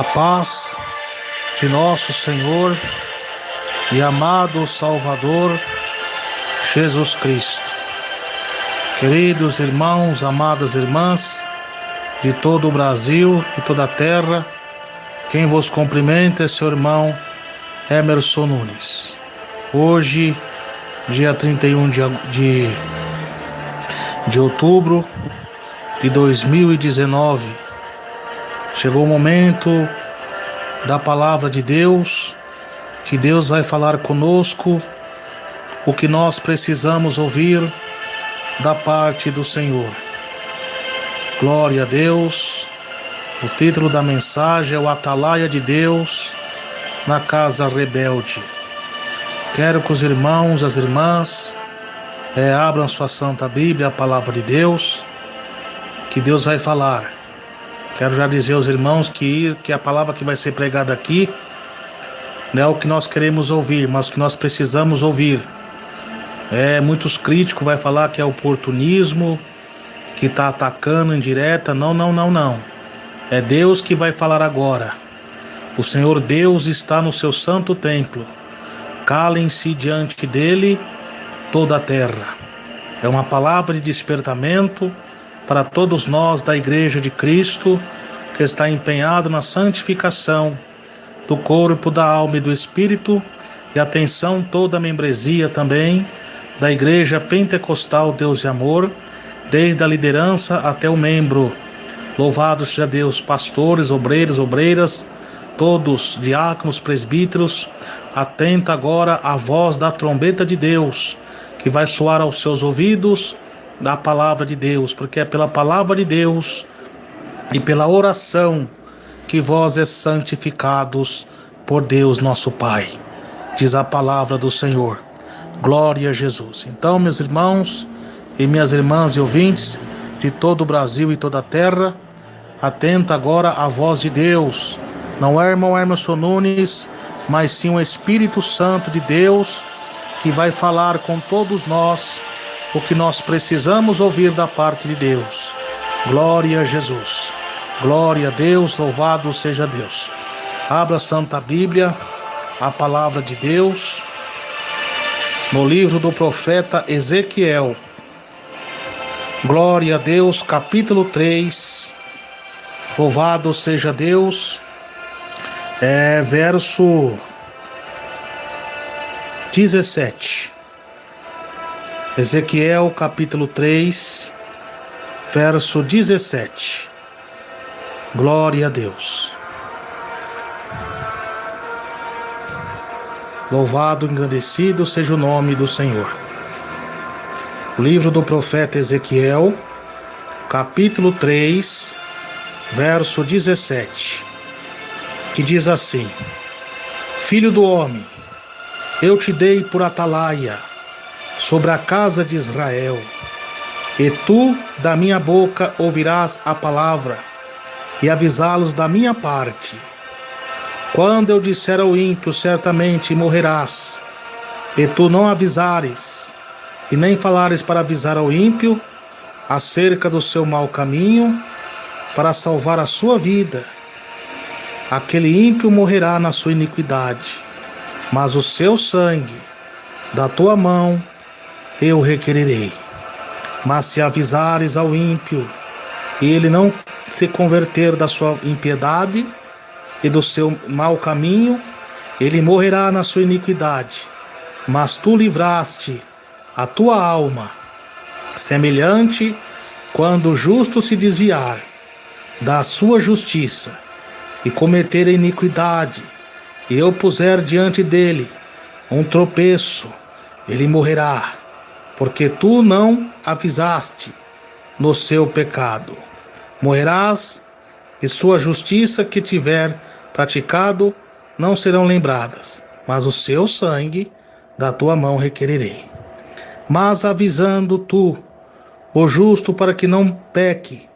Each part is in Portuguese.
A paz de nosso Senhor e amado Salvador Jesus Cristo. Queridos irmãos, amadas irmãs de todo o Brasil e toda a terra, quem vos cumprimenta é seu irmão Emerson Nunes. Hoje, dia 31 de outubro de 2019, chegou o momento da palavra de Deus, que Deus vai falar conosco o que nós precisamos ouvir da parte do Senhor. Glória a Deus. O título da mensagem é o Atalaia de Deus na Casa Rebelde. Quero que os irmãos, as irmãs, abram sua Santa Bíblia, a palavra de Deus, que Deus vai falar. Quero já dizer aos irmãos que a palavra que vai ser pregada aqui não é o que nós queremos ouvir, mas o que nós precisamos ouvir. Muitos críticos vão falar que é oportunismo, que está atacando indireta. Não. É Deus que vai falar agora. O Senhor Deus está no seu santo templo. Calem-se diante dele toda a terra. É uma palavra de despertamento para todos nós da Igreja de Cristo, que está empenhado na santificação do corpo, da alma e do Espírito, e atenção toda a membresia também da Igreja Pentecostal Deus e Amor, desde a liderança até o membro. Louvado seja Deus, pastores, obreiros, obreiras, todos, diáconos, presbíteros. Atenta agora à voz da trombeta de Deus, que vai soar aos seus ouvidos da palavra de Deus, porque é pela palavra de Deus e pela oração que vós é santificados por Deus nosso Pai, diz a palavra do Senhor. Glória a Jesus. Então, meus irmãos e minhas irmãs e ouvintes de todo o Brasil e toda a terra, atenta agora à voz de Deus. Não é irmão Emerson Nunes, mas sim o Espírito Santo de Deus, que vai falar com todos nós o que nós precisamos ouvir da parte de Deus. Glória a Jesus. Glória a Deus, louvado seja Deus. Abra a Santa Bíblia, a palavra de Deus, no livro do profeta Ezequiel. Glória a Deus, capítulo 3. Louvado seja Deus. Verso 17. Ezequiel capítulo 3, verso 17. Glória a Deus. Louvado e engrandecido seja o nome do Senhor. O livro do profeta Ezequiel, capítulo 3, verso 17, que diz assim: Filho do homem, eu te dei por atalaia sobre a casa de Israel, e tu da minha boca ouvirás a palavra, e avisá-los da minha parte. Quando eu disser ao ímpio, certamente morrerás, e tu não avisares, e nem falares para avisar ao ímpio acerca do seu mau caminho, para salvar a sua vida, aquele ímpio morrerá na sua iniquidade, mas o seu sangue da tua mão eu requererei. Mas se avisares ao ímpio, e ele não se converter da sua impiedade e do seu mau caminho, ele morrerá na sua iniquidade, mas tu livraste a tua alma. Semelhante, quando o justo se desviar da sua justiça e cometer a iniquidade, e eu puser diante dele um tropeço, ele morrerá, porque tu não avisaste no seu pecado. Morrerás, e sua justiça que tiver praticado não serão lembradas, mas o seu sangue da tua mão requererei. Mas avisando tu o justo para que não peque,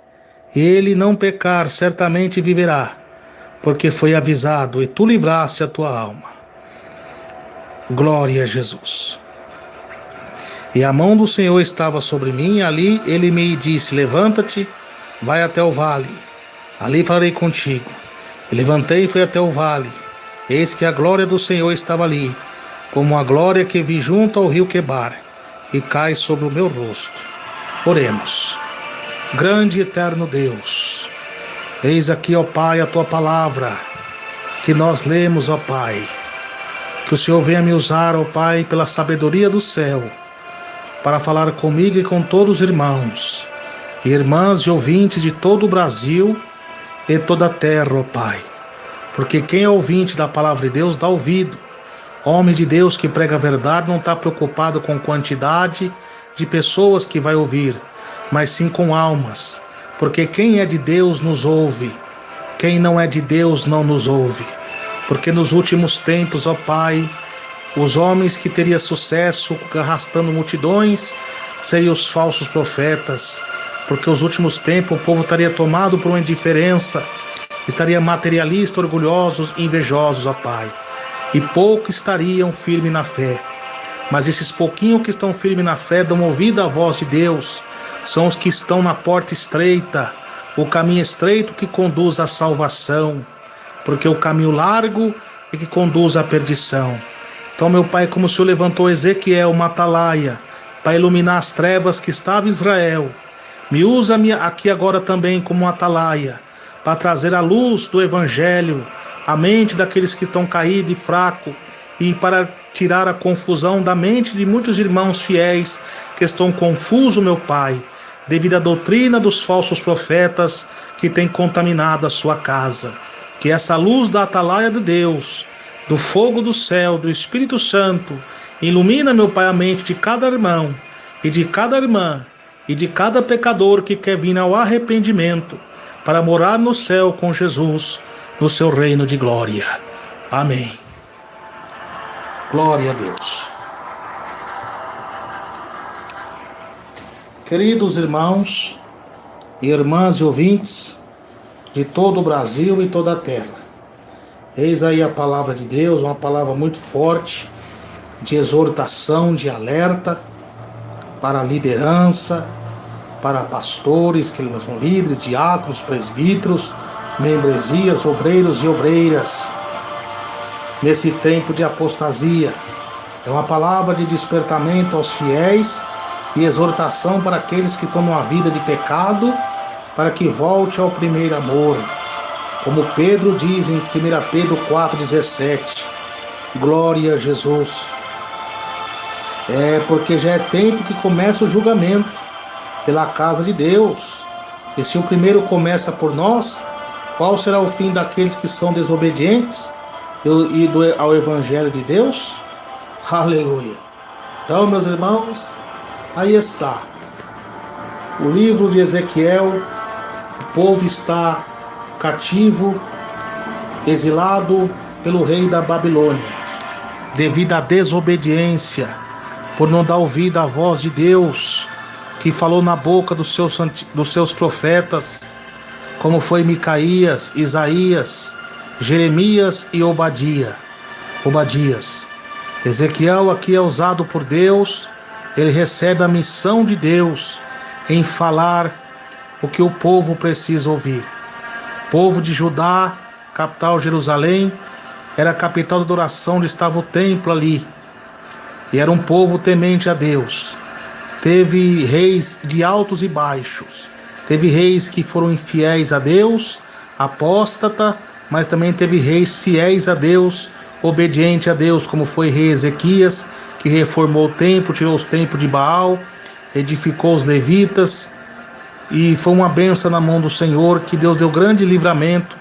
e ele não pecar, certamente viverá, porque foi avisado, e tu livraste a tua alma. Glória a Jesus. E a mão do Senhor estava sobre mim, e ali ele me disse: levanta-te, vai até o vale, ali falarei contigo. E levantei e fui até o vale. Eis que a glória do Senhor estava ali, como a glória que vi junto ao rio Quebar, e cai sobre o meu rosto. Oremos. Grande e eterno Deus, eis aqui, ó Pai, a Tua palavra, que nós lemos, ó Pai. Que o Senhor venha me usar, ó Pai, pela sabedoria do céu, para falar comigo e com todos os irmãos, e irmãs e ouvintes de todo o Brasil e toda a terra, ó Pai. Porque quem é ouvinte da palavra de Deus dá ouvido. Homem de Deus que prega a verdade não está preocupado com quantidade de pessoas que vai ouvir, mas sim com almas. Porque quem é de Deus nos ouve, quem não é de Deus não nos ouve. Porque nos últimos tempos, ó Pai, os homens que teriam sucesso arrastando multidões seriam os falsos profetas. Porque os últimos tempos o povo estaria tomado por uma indiferença, estaria materialista, orgulhosos, invejosos, ó Pai. E poucos estariam firmes na fé. Mas esses pouquinhos que estão firmes na fé dão ouvido à voz de Deus. São os que estão na porta estreita, o caminho estreito que conduz à salvação. Porque o caminho largo é que conduz à perdição. Então, meu Pai, como o Senhor levantou Ezequiel, uma atalaia, para iluminar as trevas que estava Israel, me usa aqui agora também como uma atalaia, para trazer a luz do Evangelho, a mente daqueles que estão caídos e fracos, e para tirar a confusão da mente de muitos irmãos fiéis que estão confusos, meu Pai, devido à doutrina dos falsos profetas que tem contaminado a sua casa. Que essa luz da atalaia de Deus, do fogo do céu, do Espírito Santo, ilumina, meu Pai, a mente de cada irmão e de cada irmã e de cada pecador que quer vir ao arrependimento para morar no céu com Jesus, no seu reino de glória. Amém. Glória a Deus. Queridos irmãos e irmãs e ouvintes de todo o Brasil e toda a terra, eis aí a palavra de Deus, uma palavra muito forte, de exortação, de alerta, para a liderança, para pastores, que são líderes, diáconos, presbíteros, membresias, obreiros e obreiras, nesse tempo de apostasia. É uma palavra de despertamento aos fiéis e exortação para aqueles que estão numa vida de pecado, para que volte ao primeiro amor. Como Pedro diz em 1 Pedro 4,17, glória a Jesus. Porque já é tempo que começa o julgamento pela casa de Deus. E se o primeiro começa por nós, qual será o fim daqueles que são desobedientes ao Evangelho de Deus? Aleluia. Então, meus irmãos, aí está o livro de Ezequiel. O povo está cativo, exilado pelo rei da Babilônia, devido à desobediência, por não dar ouvido à voz de Deus, que falou na boca dos seus profetas, como foi Micaías, Isaías, Jeremias e Obadias. Ezequiel aqui é usado por Deus, ele recebe a missão de Deus em falar o que o povo precisa ouvir. O povo de Judá, capital Jerusalém, era a capital da adoração, onde estava o templo ali, e era um povo temente a Deus. Teve reis de altos e baixos, teve reis que foram infiéis a Deus, apóstata, mas também teve reis fiéis a Deus, obediente a Deus, como foi rei Ezequias, que reformou o templo, tirou os templos de Baal, edificou os levitas, e foi uma bênção na mão do Senhor, que Deus deu grande livramento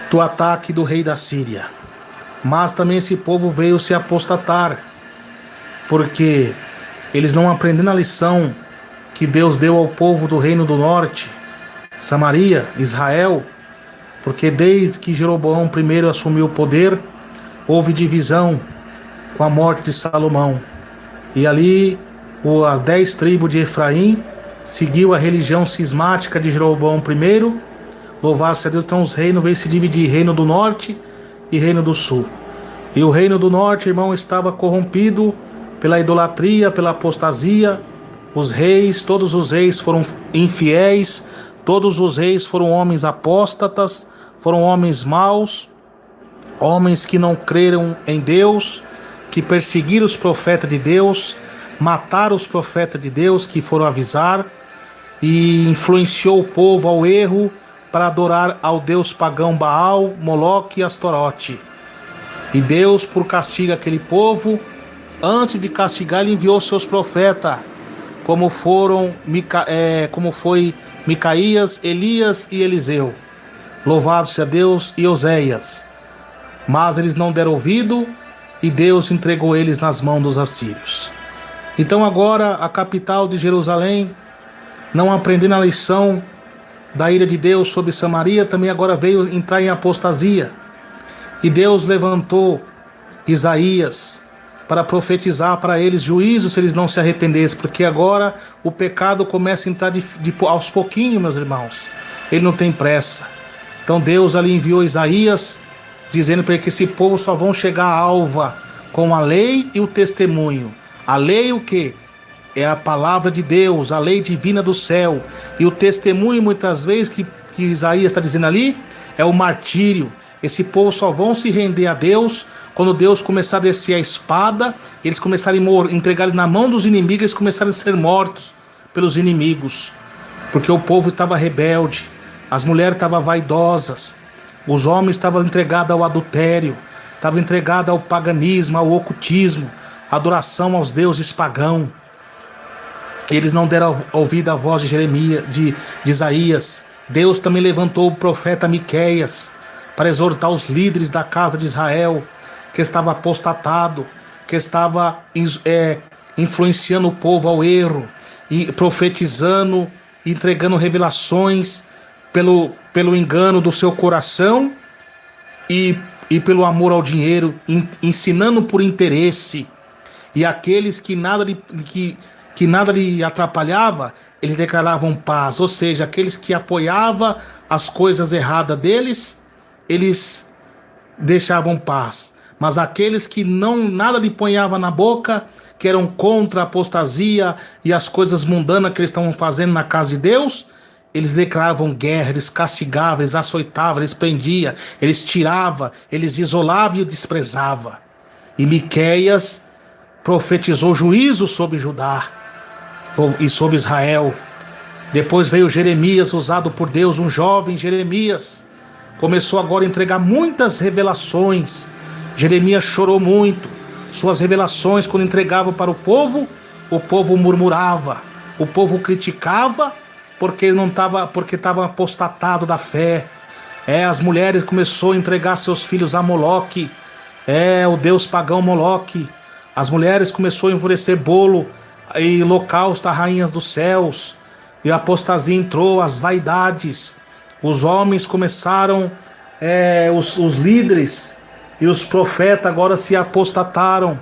do ataque do rei da Síria. Mas também esse povo veio se apostatar, porque eles não aprenderam a lição que Deus deu ao povo do reino do norte, Samaria, Israel, porque desde que Jeroboão I assumiu o poder, houve divisão com a morte de Salomão. E ali as 10 tribos de Efraim seguiu a religião cismática de Jeroboão I. Louvado-se a Deus, então os reinos veio se dividir, reino do norte e reino do sul. E o reino do norte, irmão, estava corrompido pela idolatria, pela apostasia. Os reis, todos os reis foram infiéis, todos os reis foram homens apóstatas, foram homens maus, homens que não creram em Deus, que perseguiram os profetas de Deus, mataram os profetas de Deus que foram avisar, e influenciou o povo ao erro para adorar ao deus pagão Baal, Moloque e Astorote. E Deus, por castigo aquele povo, antes de castigar, ele enviou seus profetas, como foi Micaías, Elias e Eliseu. Louvado seja Deus, e Oséias. Mas eles não deram ouvido, e Deus entregou eles nas mãos dos assírios. Então agora a capital de Jerusalém, não aprendendo a lição da ira de Deus sobre Samaria, também agora veio entrar em apostasia. E Deus levantou Isaías para profetizar para eles juízo se eles não se arrependessem, porque agora o pecado começa a entrar aos pouquinhos, meus irmãos. Ele não tem pressa. Então Deus ali enviou Isaías, dizendo para ele que esse povo só vão chegar à alva com a lei e o testemunho. A lei o quê? É a palavra de Deus, a lei divina do céu. E o testemunho, muitas vezes, que Isaías está dizendo ali, é o martírio. Esse povo só vão se render a Deus quando Deus começar a descer a espada, eles começarem a entregar na mão dos inimigos, eles começarem a ser mortos pelos inimigos. Porque o povo estava rebelde, as mulheres estavam vaidosas, os homens estavam entregados ao adultério, estavam entregados ao paganismo, ao ocultismo, à adoração aos deuses pagãos. Eles não deram ouvido à voz de Jeremias, de Isaías. Deus também levantou o profeta Miqueias para exortar os líderes da casa de Israel, que estava apostatado, que estava influenciando o povo ao erro, e profetizando, entregando revelações pelo engano do seu coração e pelo amor ao dinheiro, ensinando por interesse. E aqueles que nada lhe atrapalhava, eles declaravam paz. Ou seja, aqueles que apoiavam as coisas erradas deles, eles deixavam paz. Mas aqueles que nada lhe ponhava na boca, que eram contra a apostasia e as coisas mundanas que eles estavam fazendo na casa de Deus, eles declaravam guerra, eles castigavam, eles açoitavam, eles prendiam, eles tiravam, eles isolavam e desprezavam. E Miqueias profetizou juízo sobre Judá e sobre Israel. Depois veio Jeremias, usado por Deus, um jovem Jeremias. Começou agora a entregar muitas revelações. Jeremias chorou muito. Suas revelações, quando entregava para o povo murmurava, o povo criticava, porque estava apostatado da fé. As mulheres começaram a entregar seus filhos a Moloque, o deus pagão Moloque. As mulheres começaram a oferecer bolo e holocausto a rainhas dos céus. E a apostasia entrou, as vaidades. Os homens começaram, os líderes e os profetas agora se apostataram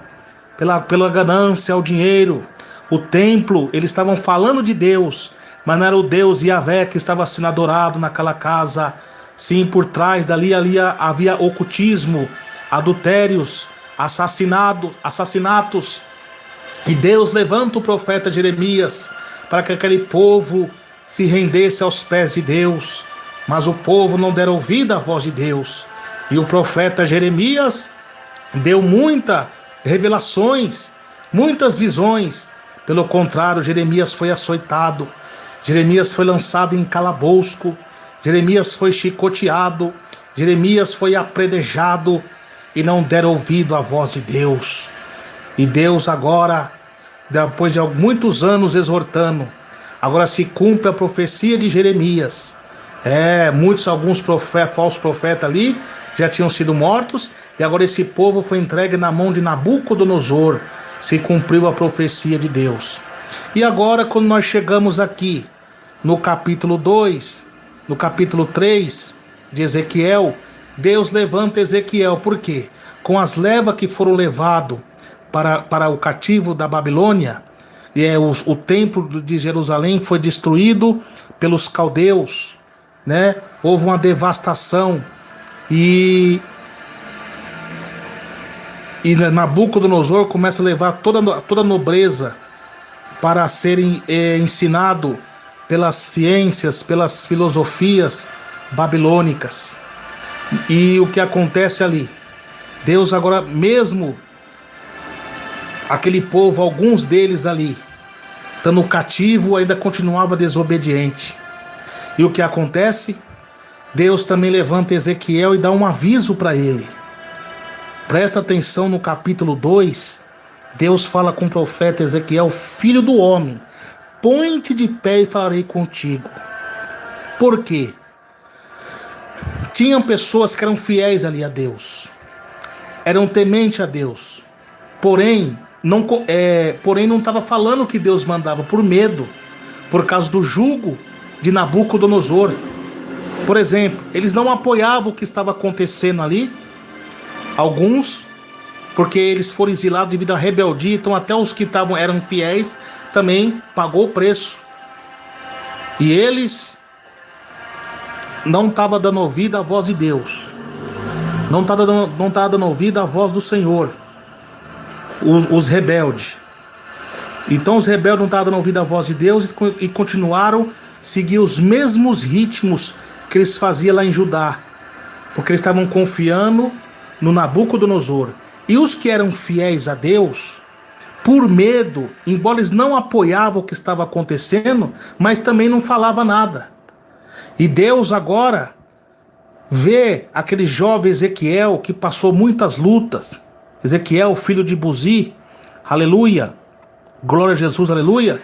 pela ganância ao dinheiro. O templo, eles estavam falando de Deus, mas não era o Deus Yahvé que estava sendo adorado naquela casa. Sim, por trás dali havia ocultismo, adultérios, assassinatos. E Deus levanta o profeta Jeremias para que aquele povo se rendesse aos pés de Deus. Mas o povo não deram ouvido à voz de Deus. E o profeta Jeremias deu muitas revelações, muitas visões. Pelo contrário, Jeremias foi açoitado, Jeremias foi lançado em calabouço, Jeremias foi chicoteado, Jeremias foi apredejado, e não deram ouvido à voz de Deus. E Deus agora, depois de muitos anos exortando, agora se cumpre a profecia de Jeremias. Alguns falsos profetas ali já tinham sido mortos, e agora esse povo foi entregue na mão de Nabucodonosor. Se cumpriu a profecia de Deus. E agora, quando nós chegamos aqui no capítulo 2, no capítulo 3 de Ezequiel, Deus levanta Ezequiel. Por quê? Com as levas que foram levadas para o cativo da Babilônia, o templo de Jerusalém foi destruído pelos caldeus, né? Houve uma devastação, e Nabucodonosor começa a levar toda a nobreza para serem ensinado pelas ciências, pelas filosofias babilônicas. E o que acontece ali? Deus agora mesmo, aquele povo, alguns deles ali, estando cativo, ainda continuava desobediente. E o que acontece? Deus também levanta Ezequiel e dá um aviso para ele. Presta atenção no capítulo 2, Deus fala com o profeta Ezequiel: filho do homem, põe-te de pé e falarei contigo. Por quê? Tinham pessoas que eram fiéis ali a Deus, eram tementes a Deus, porém não estava falando o que Deus mandava por medo, por causa do jugo de Nabucodonosor. Por exemplo, eles não apoiavam o que estava acontecendo ali, alguns, porque eles foram exilados devido à rebeldia, então até os que eram fiéis também pagou o preço. E eles não estavam dando ouvido à voz de Deus, não estavam dando ouvido à voz do Senhor, os rebeldes. Então os rebeldes não estavam dando ouvido à voz de Deus e continuaram a seguir os mesmos ritmos que eles faziam lá em Judá, porque eles estavam confiando no Nabucodonosor. E os que eram fiéis a Deus, por medo, embora eles não apoiavam o que estava acontecendo, mas também não falavam nada. E Deus agora vê aquele jovem Ezequiel que passou muitas lutas. Ezequiel, filho de Buzi, aleluia, glória a Jesus, aleluia,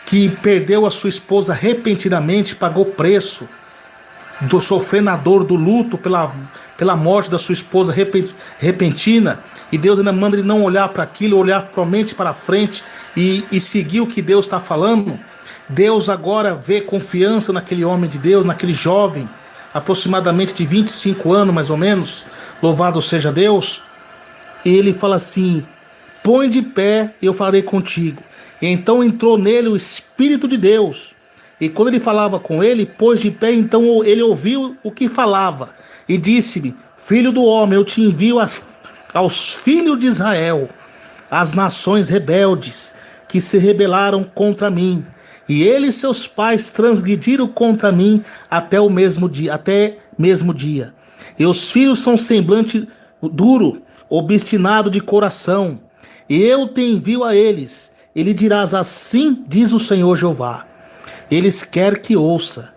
que perdeu a sua esposa repentinamente, pagou preço, sofrendo a dor do luto pela morte da sua esposa repentina. E Deus ainda manda ele não olhar para aquilo, olhar somente para frente e seguir o que Deus está falando. Deus agora vê confiança naquele homem de Deus, naquele jovem, aproximadamente de 25 anos mais ou menos, louvado seja Deus. E ele fala assim: põe de pé e eu falarei contigo. E então entrou nele o Espírito de Deus, e quando ele falava com ele, pôs de pé. Então ele ouviu o que falava e disse-me: filho do homem, eu te envio aos filhos de Israel, as nações rebeldes que se rebelaram contra mim, e eles seus pais transgrediram contra mim até mesmo dia. E os filhos são semblante duro, obstinado de coração, e eu te envio a eles. E lhe dirás: assim diz o Senhor Jeová. Eles quer que ouça,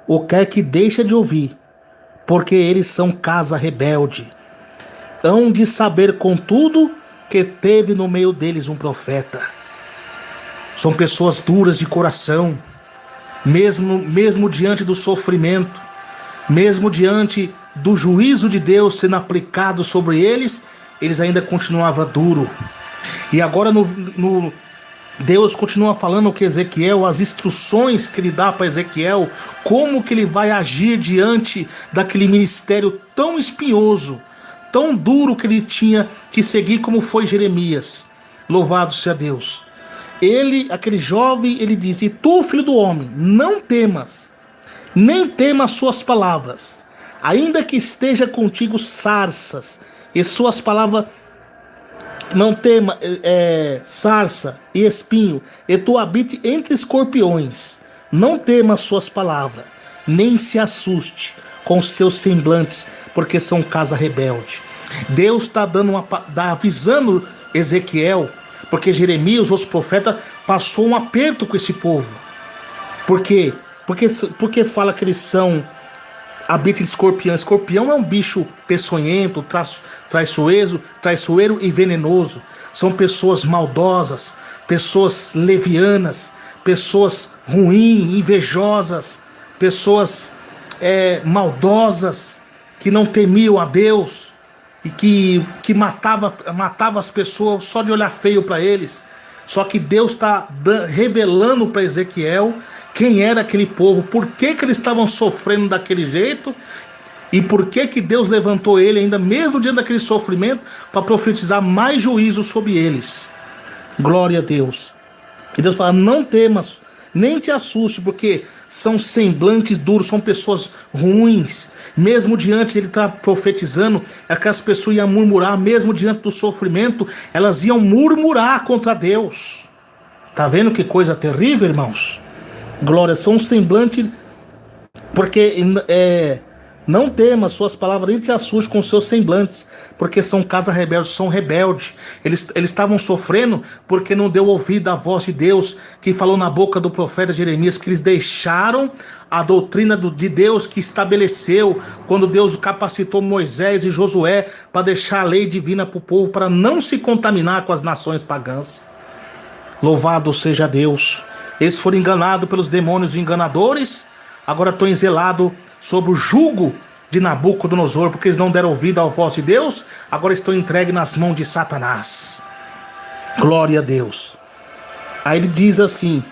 ou quer que deixe de ouvir, porque eles são casa rebelde. Hão de saber, contudo, que teve no meio deles um profeta. São pessoas duras de coração, mesmo diante do sofrimento, mesmo diante do juízo de Deus sendo aplicado sobre eles, eles ainda continuavam duros. E agora Deus continua falando com Ezequiel, as instruções que ele dá para Ezequiel, como que ele vai agir diante daquele ministério tão espinhoso, tão duro que ele tinha que seguir, como foi Jeremias. Louvado seja Deus. Aquele jovem, ele diz: e tu, filho do homem, não temas, nem temas suas palavras, ainda que esteja contigo sarças, e suas palavras não tema sarça e espinho, e tu habite entre escorpiões. Não tema suas palavras, nem se assuste com seus semblantes, porque são casa rebelde. Deus está avisando Ezequiel, porque Jeremias, os profetas, passou um aperto com esse povo. Por quê? Porque fala que eles são habita escorpião. Escorpião é um bicho peçonhento, traiçoeiro e venenoso. São pessoas maldosas, pessoas levianas, pessoas ruins, invejosas, pessoas maldosas, que não temiam a Deus e que matava as pessoas só de olhar feio para eles. Só que Deus está revelando para Ezequiel quem era aquele povo, por que eles estavam sofrendo daquele jeito, e por que Deus levantou ele ainda mesmo diante daquele sofrimento para profetizar mais juízo sobre eles. Glória a Deus. E Deus fala: não temas, nem te assuste, porque são semblantes duros, são pessoas ruins. Mesmo diante ele estar profetizando, aquelas pessoas iam murmurar, mesmo diante do sofrimento, elas iam murmurar contra Deus. Tá vendo que coisa terrível, irmãos? Glória, são um semblante, porque Não temas, suas palavras nem te assustem com seus semblantes, porque são casa rebelde, são rebeldes. Eles estavam sofrendo porque não deu ouvido à voz de Deus, que falou na boca do profeta Jeremias, que eles deixaram a doutrina de Deus que estabeleceu, quando Deus capacitou Moisés e Josué para deixar a lei divina para o povo, para não se contaminar com as nações pagãs. Louvado seja Deus. Eles foram enganados pelos demônios enganadores, agora estão exelados sob o jugo de Nabucodonosor, porque eles não deram ouvido à voz de Deus, agora estão entregues nas mãos de Satanás. Glória a Deus. Aí ele diz assim: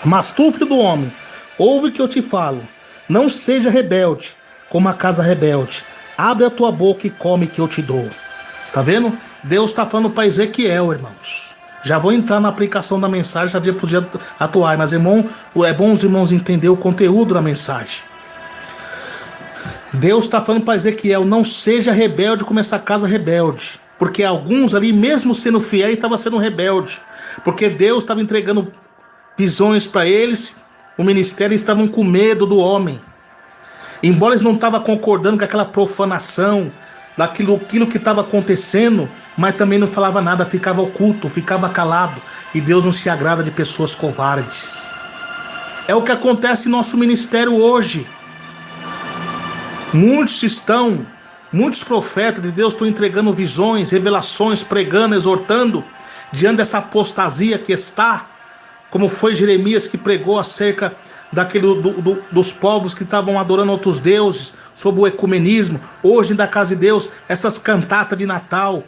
mas tu, filho do homem, ouve que eu te falo, não seja rebelde como a casa rebelde, abre a tua boca e come que eu te dou. Tá vendo? Deus está falando para Ezequiel, irmãos. Já vou entrar na aplicação da mensagem, já podia atuar, mas irmão, é bom os irmãos entenderem o conteúdo da mensagem. Deus está falando para Ezequiel: não seja rebelde como essa casa rebelde, porque alguns ali, mesmo sendo fiéis, estavam sendo rebelde, porque Deus estava entregando visões para eles, o ministério, eles estavam com medo do homem, embora eles não estavam concordando com aquela profanação, daquilo que estava acontecendo, mas também não falava nada, ficava oculto, ficava calado, e Deus não se agrada de pessoas covardes. É o que acontece em nosso ministério hoje. Muitos profetas de Deus estão entregando visões, revelações, pregando, exortando, diante dessa apostasia que está, como foi Jeremias que pregou acerca dos povos que estavam adorando outros deuses, sobre o ecumenismo. Hoje da casa de Deus, essas cantatas de Natal,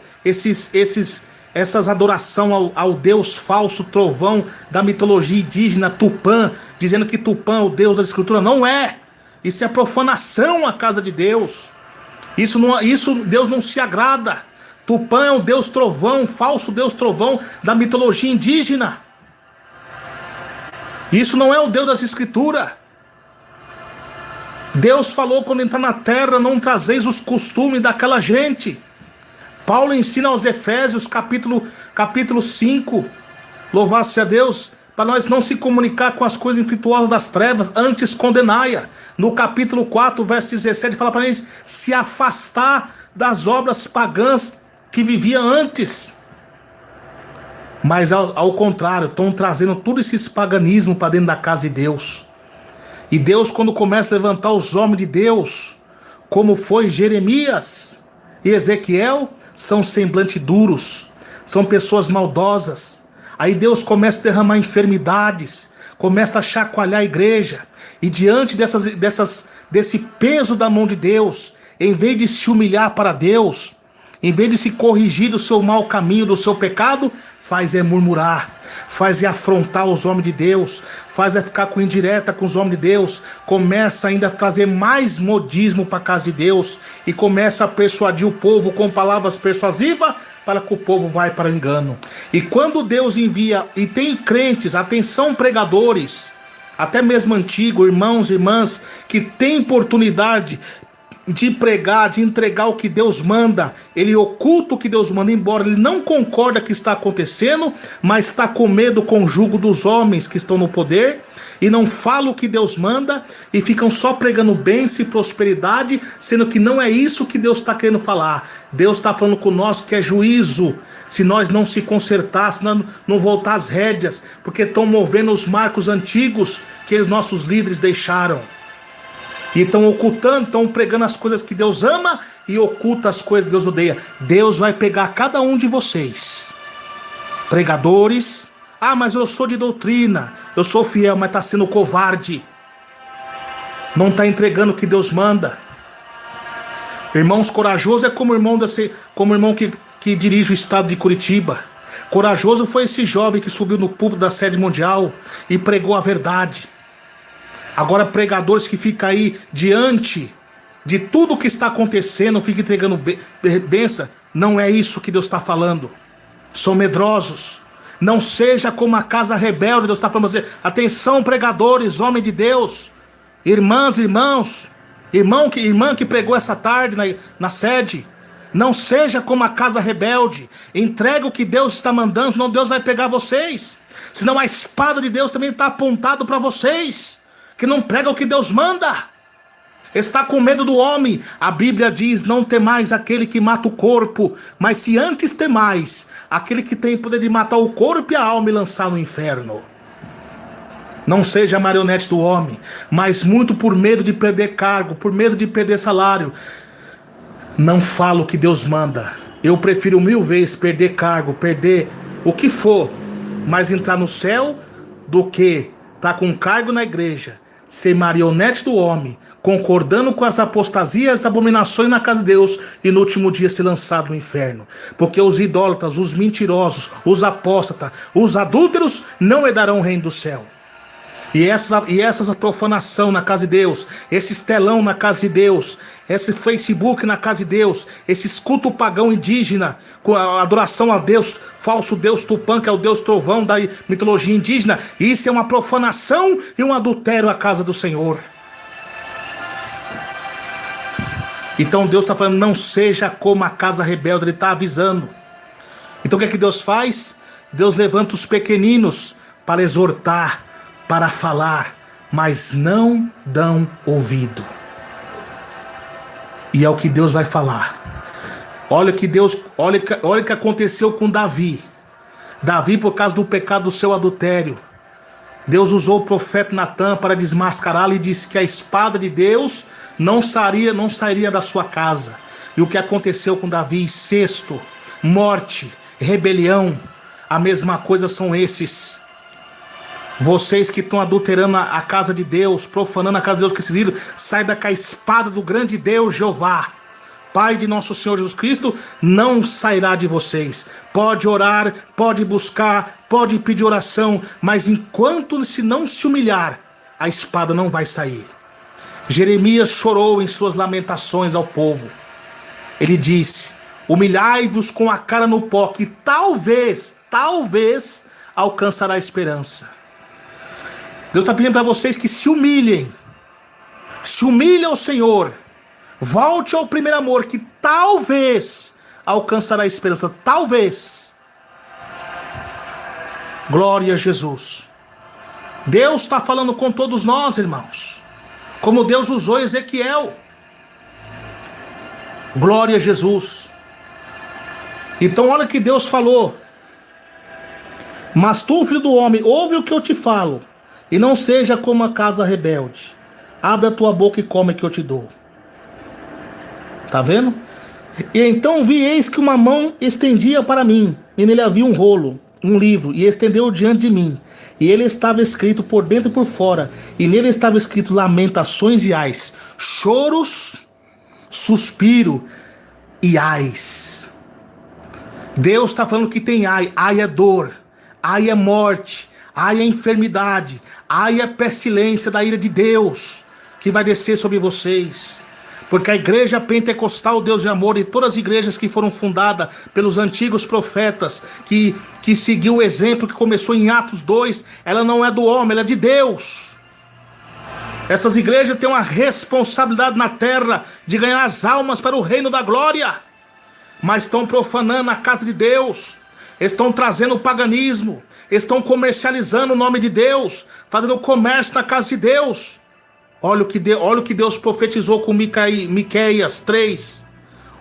essas adoração ao Deus falso trovão da mitologia indígena Tupã, dizendo que Tupã é o Deus da Escritura. Não é. Isso é profanação à casa de Deus. Isso Deus não se agrada. Tupã é o Deus trovão, falso Deus trovão da mitologia indígena. Isso não é o Deus das Escrituras. Deus falou quando entrar na terra: não trazeis os costumes daquela gente. Paulo ensina aos Efésios, capítulo 5, louvado-se a Deus, para nós não se comunicar com as coisas infrutuosas das trevas, antes condenai-a. No capítulo 4, verso 17, fala para eles se afastar das obras pagãs que vivia antes. Mas ao contrário, estão trazendo tudo esse paganismo para dentro da casa de Deus. E Deus, quando começa a levantar os homens de Deus, como foi Jeremias e Ezequiel, são semblantes duros, são pessoas maldosas. Aí Deus começa a derramar enfermidades, começa a chacoalhar a igreja, e diante desse peso da mão de Deus, em vez de se humilhar para Deus, em vez de se corrigir do seu mau caminho, do seu pecado, faz é murmurar, faz é afrontar os homens de Deus, faz é ficar com indireta com os homens de Deus, começa ainda a trazer mais modismo para a casa de Deus, e começa a persuadir o povo com palavras persuasivas, para que o povo vai para o engano. E quando Deus envia, e tem crentes, atenção pregadores, até mesmo antigos, irmãos e irmãs, que têm oportunidade de pregar, de entregar o que Deus manda, ele oculta o que Deus manda, embora ele não concorda que está acontecendo, mas está com medo com o jugo dos homens que estão no poder, e não fala o que Deus manda, e ficam só pregando bênção e prosperidade, sendo que não é isso que Deus está querendo falar. Deus está falando com nós que é juízo, se nós não se consertar, se nós não voltar às rédeas, porque estão movendo os marcos antigos que os nossos líderes deixaram. E estão ocultando, estão pregando as coisas que Deus ama e oculta as coisas que Deus odeia. Deus vai pegar cada um de vocês, pregadores. Ah, mas eu sou de doutrina, eu sou fiel, mas está sendo covarde, não está entregando o que Deus manda. Irmãos, corajoso é como irmão que dirige o estado de Curitiba. Corajoso foi esse jovem que subiu no púlpito da sede mundial e pregou a verdade. Agora pregadores que ficam aí diante de tudo que está acontecendo, ficam entregando bênção, não é isso que Deus está falando. São medrosos. Não seja como a casa rebelde. Deus está falando assim: atenção pregadores, homem de Deus, irmãs, irmãos, irmã que pregou essa tarde na sede, não seja como a casa rebelde. Entrega o que Deus está mandando, senão Deus vai pegar vocês, senão a espada de Deus também está apontada para vocês, que não prega o que Deus manda. Está com medo do homem. A Bíblia diz: não temais aquele que mata o corpo, mas se antes temais aquele que tem poder de matar o corpo e a alma e lançar no inferno. Não seja marionete do homem, mas muito por medo de perder cargo, por medo de perder salário. Não falo o que Deus manda. Eu prefiro 1000 vezes perder cargo, perder o que for, mas entrar no céu do que estar com cargo na igreja, ser marionete do homem, concordando com as apostasias, abominações na casa de Deus e no último dia ser lançado no inferno. Porque os idólatras, os mentirosos, os apóstatas, os adúlteros não herdarão o reino do céu. E essas profanação na casa de Deus, esse telão na casa de Deus, esse Facebook na casa de Deus, esse culto pagão indígena, com a adoração a Deus, falso Deus Tupã, que é o Deus Trovão da mitologia indígena, isso é uma profanação e um adultério à casa do Senhor. Então Deus está falando: não seja como a casa rebelde, Ele está avisando. Então o que é que Deus faz? Deus levanta os pequeninos para exortar, para falar, mas não dão ouvido. E é o que Deus vai falar. Olha o que aconteceu com Davi. Davi, por causa do pecado do seu adultério, Deus usou o profeta Natã para desmascará-lo e disse que a espada de Deus não sairia da sua casa. E o que aconteceu com Davi? Incesto, morte, rebelião. A mesma coisa são esses. Vocês que estão adulterando a casa de Deus, profanando a casa de Deus, que vocês viram, saiba que a espada do grande Deus Jeová, Pai de nosso Senhor Jesus Cristo, não sairá de vocês. Pode orar, pode buscar, pode pedir oração, mas enquanto se não se humilhar, a espada não vai sair. Jeremias chorou em suas lamentações ao povo. Ele disse: humilhai-vos com a cara no pó, que talvez alcançará a esperança. Deus está pedindo para vocês que se humilhem ao Senhor, volte ao primeiro amor, que talvez alcançará a esperança, talvez. Glória a Jesus. Deus está falando com todos nós, irmãos, como Deus usou Ezequiel. Glória a Jesus. Então olha que Deus falou: mas tu, filho do homem, ouve o que eu te falo, e não seja como a casa rebelde. Abre a tua boca e come que eu te dou. Tá vendo? E então vi, eis que uma mão estendia para mim, e nele havia um rolo, um livro, e estendeu diante de mim. E ele estava escrito por dentro e por fora, e nele estava escrito lamentações e ais, choros, suspiro e ais. Deus está falando que tem ai. Ai é dor, ai é morte, ai é enfermidade, ai é pestilência da ira de Deus que vai descer sobre vocês. Porque a igreja pentecostal, Deus de amor, e todas as igrejas que foram fundadas pelos antigos profetas, que seguiu o exemplo que começou em Atos 2, ela não é do homem, ela é de Deus. Essas igrejas têm uma responsabilidade na terra de ganhar as almas para o reino da glória, mas estão profanando a casa de Deus, estão trazendo o paganismo, estão comercializando o nome de Deus, fazendo comércio na casa de Deus. Olha o que Deus profetizou com Miqueias 3.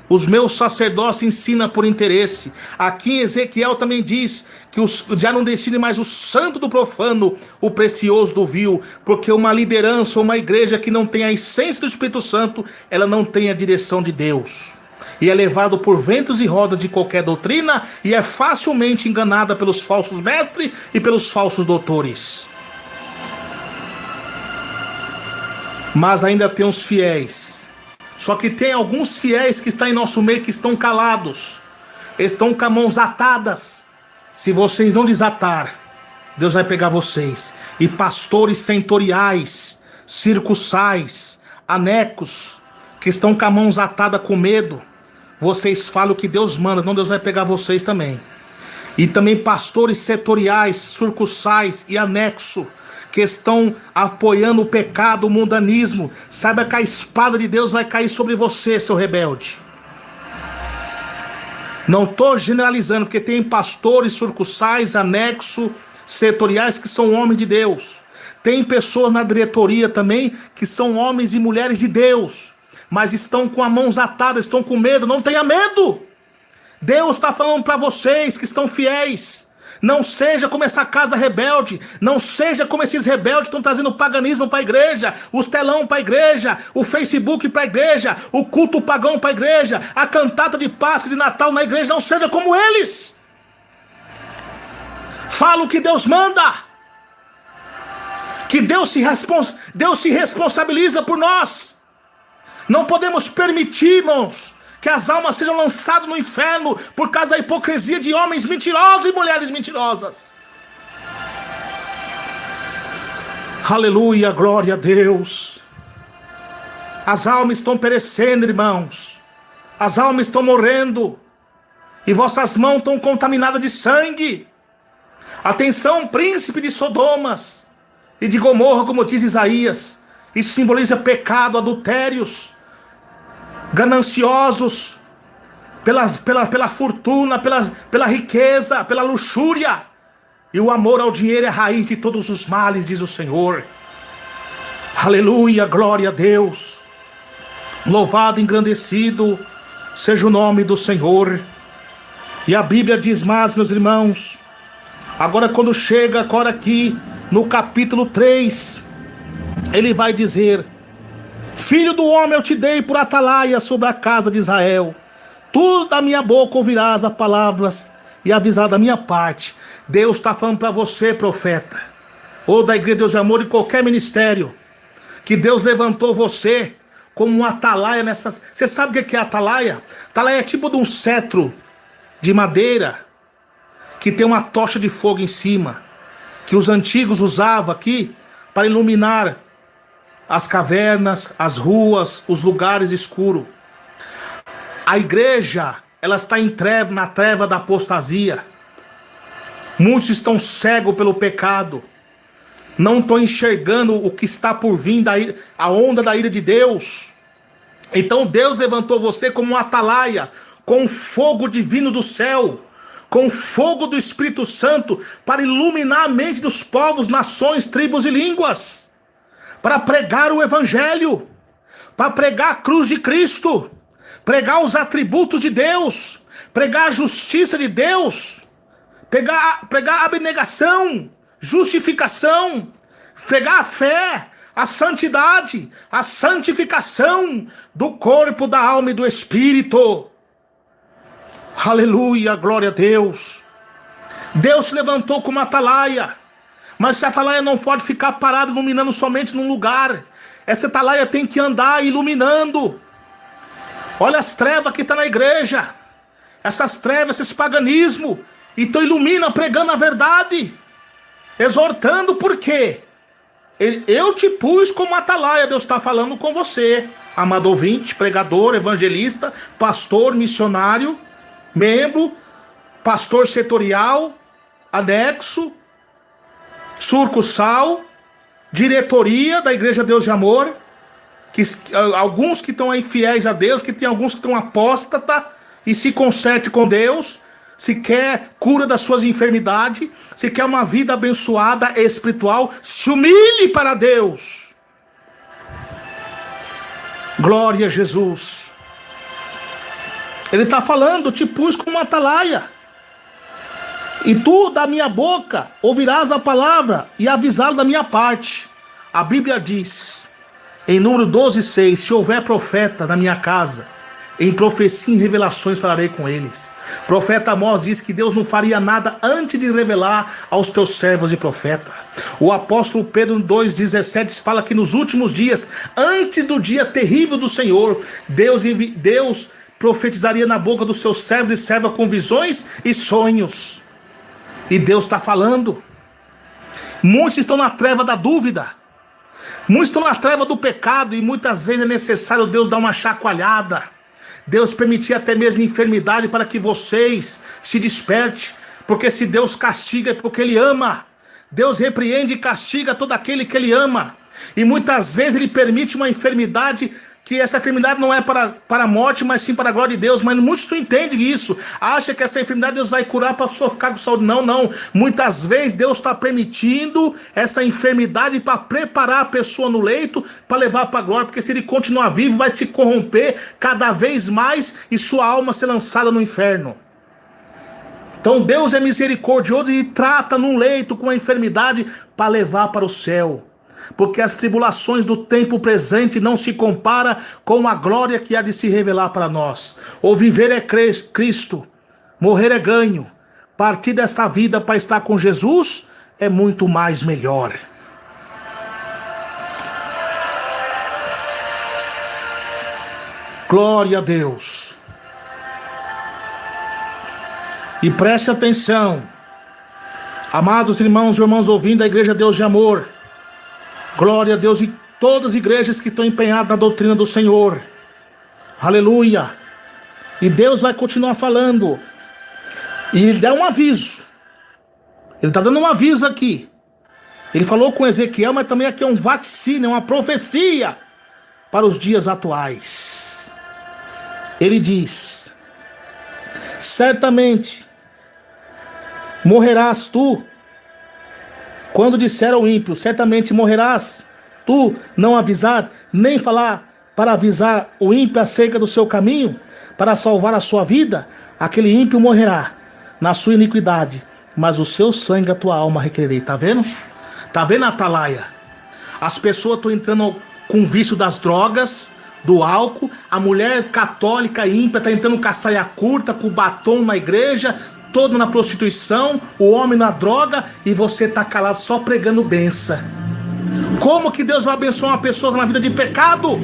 Os meus sacerdotes ensinam por interesse. Aqui em Ezequiel também diz que já não decide mais o santo do profano, o precioso do vil, porque uma liderança, uma igreja que não tem a essência do Espírito Santo, ela não tem a direção de Deus. E é levado por ventos e rodas de qualquer doutrina, e é facilmente enganada pelos falsos mestres e pelos falsos doutores. Mas ainda tem os fiéis. Só que tem alguns fiéis que estão em nosso meio que estão calados, estão com as mãos atadas. Se vocês não desatar, Deus vai pegar vocês. E pastores setoriais, circunsais, anecos, que estão com as mãos atadas com medo, vocês falam o que Deus manda, não, Deus vai pegar vocês também. E também pastores setoriais, circunsais e anexo, que estão apoiando o pecado, o mundanismo, saiba que a espada de Deus vai cair sobre você, seu rebelde. Não estou generalizando, porque tem pastores, sucursais, anexo, setoriais que são homens de Deus. Tem pessoas na diretoria também que são homens e mulheres de Deus, mas estão com as mãos atadas, estão com medo. Não tenha medo. Deus está falando para vocês que estão fiéis. Não seja como essa casa rebelde. Não seja como esses rebeldes que estão trazendo o paganismo para a igreja, os telão para a igreja, o Facebook para a igreja, o culto pagão para a igreja, a cantata de Páscoa, de Natal na igreja. Não seja como eles. Fala o que Deus manda. Que Deus se responsabiliza por nós. Não podemos permitir, irmãos, que as almas sejam lançadas no inferno por causa da hipocrisia de homens mentirosos e mulheres mentirosas. Aleluia, glória a Deus. As almas estão perecendo, irmãos. As almas estão morrendo. E vossas mãos estão contaminadas de sangue. Atenção, príncipe de Sodomas e de Gomorra, como diz Isaías. Isso simboliza pecado, adultérios, gananciosos pela fortuna, pela riqueza, pela luxúria. E o amor ao dinheiro é a raiz de todos os males, diz o Senhor. Aleluia, glória a Deus. Louvado, engrandecido seja o nome do Senhor. E a Bíblia diz mais, meus irmãos, agora quando chega agora aqui no capítulo 3, ele vai dizer: Filho do homem, eu te dei por atalaia sobre a casa de Israel. Tu da minha boca ouvirás as palavras e avisar da minha parte. Deus está falando para você, profeta, ou da Igreja de Deus de Amor, em qualquer ministério, que Deus levantou você como um atalaia nessas... Você sabe o que é atalaia? Atalaia é tipo de um cetro de madeira que tem uma tocha de fogo em cima, que os antigos usavam aqui para iluminar as cavernas, as ruas, os lugares escuros. A igreja, ela está na treva da apostasia. Muitos estão cegos pelo pecado, não estão enxergando o que está por vir, a onda da ira de Deus. Então Deus levantou você como um atalaia, com fogo divino do céu, com fogo do Espírito Santo, para iluminar a mente dos povos, nações, tribos e línguas, para pregar o Evangelho, para pregar a cruz de Cristo, pregar os atributos de Deus, pregar a justiça de Deus, pregar a abnegação, justificação, pregar a fé, a santidade, a santificação do corpo, da alma e do espírito. Aleluia, glória a Deus. Deus se levantou como atalaia, mas essa atalaia não pode ficar parada iluminando somente num lugar. Essa atalaia tem que andar iluminando. Olha as trevas que estão na igreja, essas trevas, esse paganismo. Então ilumina pregando a verdade, exortando. Por quê? Eu te pus como atalaia. Deus está falando com você, amado ouvinte, pregador, evangelista, pastor, missionário, membro, pastor setorial, anexo, sucursal, diretoria da Igreja Deus de Amor, alguns que estão aí fiéis a Deus, que tem alguns que estão apóstata e se conserte com Deus, se quer cura das suas enfermidades, se quer uma vida abençoada espiritual, se humilhe para Deus. Glória a Jesus. Ele está falando: te pus como atalaia, e tu da minha boca ouvirás a palavra e avisá-lo da minha parte. A Bíblia diz, em número 12:6, se houver profeta na minha casa, em profecia e revelações falarei com eles. Profeta Amós diz que Deus não faria nada antes de revelar aos teus servos e profetas. O apóstolo Pedro 2,17 fala que nos últimos dias, antes do dia terrível do Senhor, Deus profetizaria na boca dos seus servos e servas com visões e sonhos. E Deus está falando. Muitos estão na treva da dúvida, muitos estão na treva do pecado, e muitas vezes é necessário Deus dar uma chacoalhada, Deus permitir até mesmo enfermidade para que vocês se despertem. Porque se Deus castiga é porque Ele ama. Deus repreende e castiga todo aquele que Ele ama. E muitas vezes Ele permite uma enfermidade que essa enfermidade não é para a morte, mas sim para a glória de Deus. Mas muitos não entendem isso. Acha que essa enfermidade Deus vai curar para a pessoa ficar com saúde. Não, não. Muitas vezes Deus está permitindo essa enfermidade para preparar a pessoa no leito, para levar para a glória. Porque se ele continuar vivo, vai se corromper cada vez mais e sua alma ser lançada no inferno. Então Deus é misericordioso e trata num leito com a enfermidade para levar para o céu. Porque as tribulações do tempo presente não se compara com a glória que há de se revelar para nós. O viver é Cristo, morrer é ganho. Partir desta vida para estar com Jesus é muito mais melhor. Glória a Deus. E preste atenção, amados irmãos e irmãs ouvindo a Igreja Deus de Amor. Glória a Deus e todas as igrejas que estão empenhadas na doutrina do Senhor. Aleluia. E Deus vai continuar falando. E Ele dá um aviso. Ele está dando um aviso aqui. Ele falou com Ezequiel, mas também aqui é um vaticínio, uma profecia para os dias atuais. Ele diz: certamente morrerás tu. Quando disser ao ímpio, certamente morrerás, tu não avisar, nem falar para avisar o ímpio acerca do seu caminho, para salvar a sua vida, aquele ímpio morrerá na sua iniquidade, mas o seu sangue a tua alma requererei. Tá vendo? Tá vendo, Atalaia? As pessoas estão entrando com o vício das drogas, do álcool, a mulher católica ímpia está entrando com a saia curta, com o batom na igreja, todo na prostituição, o homem na droga, e você está calado só pregando bênção. Como que Deus vai abençoar uma pessoa na vida de pecado?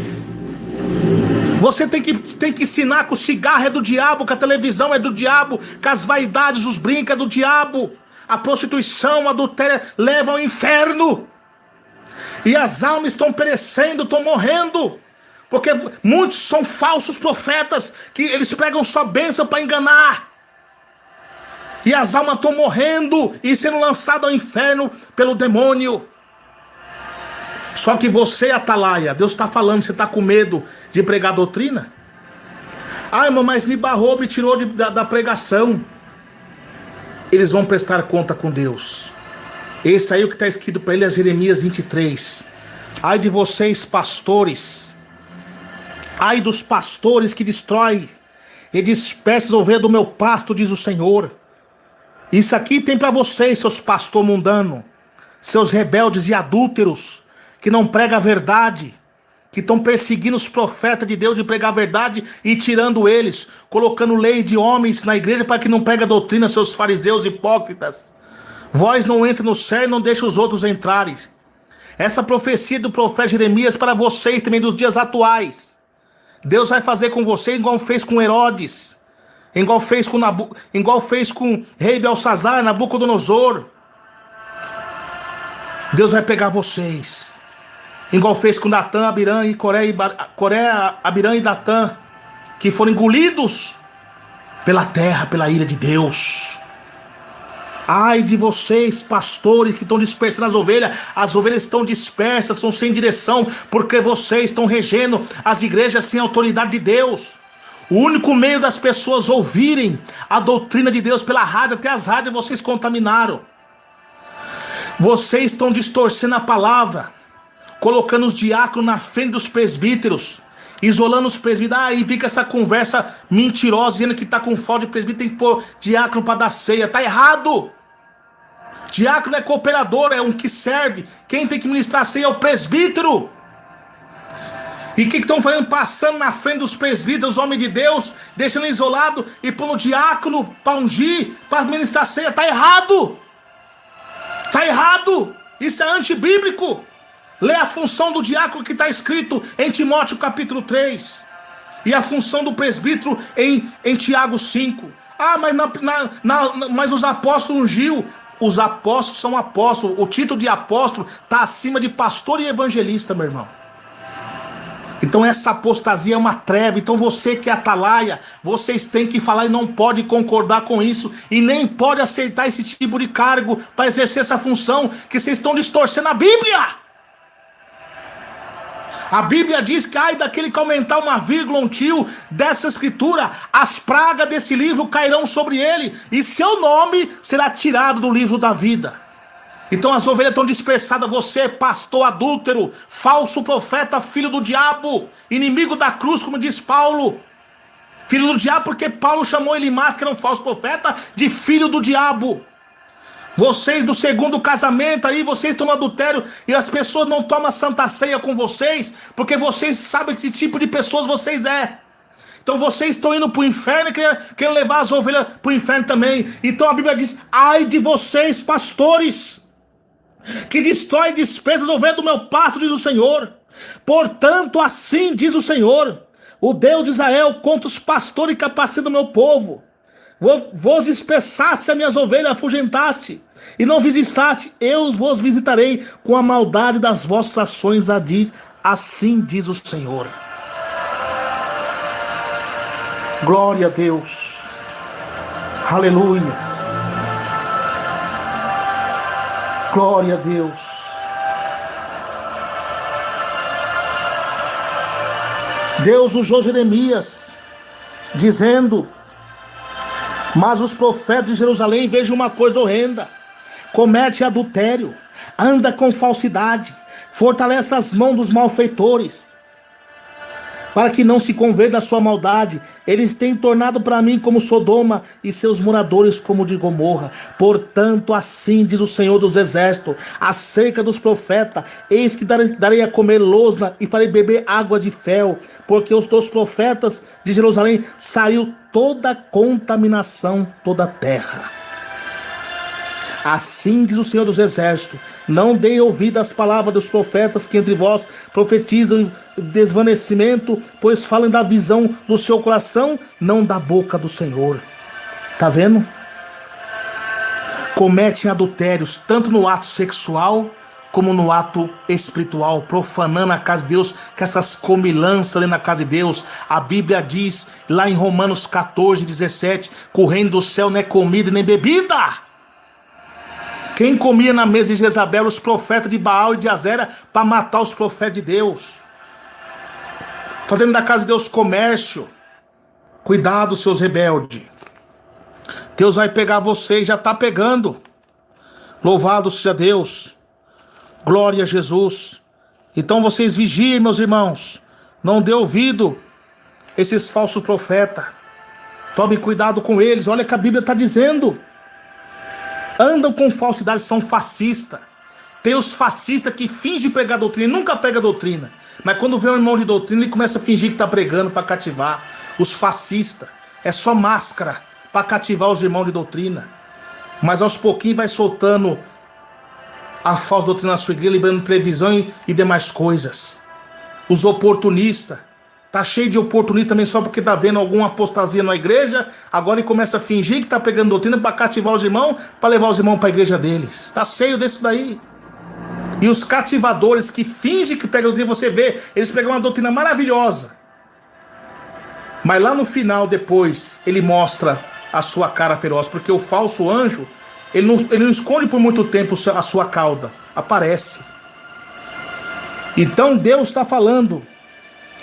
Você tem que ensinar que o cigarro é do diabo, que a televisão é do diabo, que as vaidades, os brincos é do diabo, a prostituição, a adultério leva ao inferno. E as almas estão perecendo, estão morrendo, porque muitos são falsos profetas, que eles pregam só bênção para enganar. E as almas estão morrendo e sendo lançadas ao inferno pelo demônio. Só que você, Atalaia, Deus está falando, você está com medo de pregar doutrina? Ah, irmão, mas me barrou, me tirou da pregação. Eles vão prestar conta com Deus. Esse aí é o que está escrito para ele, é Jeremias 23. Ai de vocês, pastores. Ai dos pastores que destroem e dispersam as ovelhas do meu pasto, diz o Senhor. Isso aqui tem para vocês, seus pastores mundanos, seus rebeldes e adúlteros, que não pregam a verdade, que estão perseguindo os profetas de Deus de pregar a verdade e tirando eles, colocando lei de homens na igreja para que não pregue a doutrina, seus fariseus hipócritas. Vós não entra no céu e não deixa os outros entrarem. Essa profecia do profeta Jeremias para vocês também dos dias atuais. Deus vai fazer com você igual fez com Herodes, igual fez com rei Belsazar, Nabucodonosor. Deus vai pegar vocês, igual fez com Datã, Abirã e Coré, Abirã e Datã, que foram engolidos pela terra, pela ira de Deus. Ai de vocês, pastores, que estão dispersando as ovelhas estão dispersas, estão sem direção, porque vocês estão regendo as igrejas sem autoridade de Deus. O único meio das pessoas ouvirem a doutrina de Deus pela rádio, até as rádios vocês contaminaram. Vocês estão distorcendo a palavra, colocando os diáconos na frente dos presbíteros, isolando os presbíteros. Aí fica essa conversa mentirosa, dizendo que está com falta de presbítero, tem que pôr diácono para dar ceia. Está errado. Diácono é cooperador, é um que serve. Quem tem que ministrar a ceia é o presbítero. E o que estão fazendo? Passando na frente dos presbíteros, homens de Deus, deixando isolado e pondo diácono para ungir, para ministrar a ceia. Está errado. Está errado. Isso é antibíblico. Lê a função do diácono que está escrito em Timóteo capítulo 3. E a função do presbítero em Tiago 5. Ah, mas os apóstolos ungiu. Os apóstolos são apóstolos. O título de apóstolo está acima de pastor e evangelista, meu irmão. Então essa apostasia é uma treva. Então você que é atalaia, vocês têm que falar e não pode concordar com isso. E nem pode aceitar esse tipo de cargo para exercer essa função, que vocês estão distorcendo a Bíblia. A Bíblia diz que ai daquele que aumentar uma vírgula, um tio dessa escritura, as pragas desse livro cairão sobre ele, e seu nome será tirado do livro da vida. Então as ovelhas estão dispersadas. Você, pastor adúltero, falso profeta, filho do diabo, inimigo da cruz, como diz Paulo. Filho do diabo, porque Paulo chamou Elimas, que era um falso profeta, de filho do diabo. Vocês do segundo casamento aí, vocês estão no adultério e as pessoas não tomam santa ceia com vocês, porque vocês sabem que tipo de pessoas vocês é. Então vocês estão indo para o inferno e querem levar as ovelhas para o inferno também. Então a Bíblia diz, ai de vocês, pastores, que destrói e dispersa as ovelhas do meu pasto, diz o Senhor. Portanto, assim diz o Senhor, o Deus de Israel, contra os pastores que capacitam o meu povo. Vos dispersaste as minhas ovelhas, afugentaste, e não visitaste, eu vos visitarei com a maldade das vossas ações, assim diz o Senhor. Glória a Deus, aleluia, glória a Deus. Deus usou Jeremias, dizendo, mas os profetas de Jerusalém, vejam uma coisa horrenda, comete adultério, anda com falsidade, fortalece as mãos dos malfeitores, para que não se converta da sua maldade. Eles têm tornado para mim como Sodoma e seus moradores como de Gomorra. Portanto, assim diz o Senhor dos Exércitos, acerca dos profetas, eis que darei a comer losna e farei beber água de fel, porque os dos profetas de Jerusalém saiu toda a contaminação, toda a terra. Assim diz o Senhor dos Exércitos, não dei ouvido às palavras dos profetas que entre vós profetizam desvanecimento, pois falam da visão do seu coração, não da boca do Senhor. Tá vendo? Cometem adultérios, tanto no ato sexual, como no ato espiritual, profanando a casa de Deus, com essas comilanças ali na casa de Deus. A Bíblia diz, lá em Romanos 14, 17, que o reino do céu não é comida nem bebida. Quem comia na mesa de Jezabel os profetas de Baal e de Azera para matar os profetas de Deus? Fazendo da casa de Deus comércio. Cuidado, seus rebeldes. Deus vai pegar vocês, já está pegando. Louvado seja Deus. Glória a Jesus. Então vocês vigiem, meus irmãos. Não dê ouvido a esses falsos profetas. Tome cuidado com eles. Olha o que a Bíblia está dizendo. Andam com falsidade, são fascistas. Tem os fascistas que fingem pregar doutrina, nunca prega doutrina. Mas quando vê um irmão de doutrina, ele começa a fingir que está pregando para cativar. Os fascistas, é só máscara para cativar os irmãos de doutrina. Mas aos pouquinhos vai soltando a falsa doutrina na sua igreja, liberando televisão e demais coisas. Os oportunistas. Tá cheio de oportunista também só porque tá vendo alguma apostasia na igreja. Agora ele começa a fingir que tá pegando doutrina para cativar os irmãos, para levar os irmãos para a igreja deles. Tá cheio desse daí. E os cativadores que fingem que pegam doutrina, você vê, eles pegam uma doutrina maravilhosa. Mas lá no final, depois, ele mostra a sua cara feroz. Porque o falso anjo, ele não esconde por muito tempo a sua cauda. Aparece. Então Deus está falando.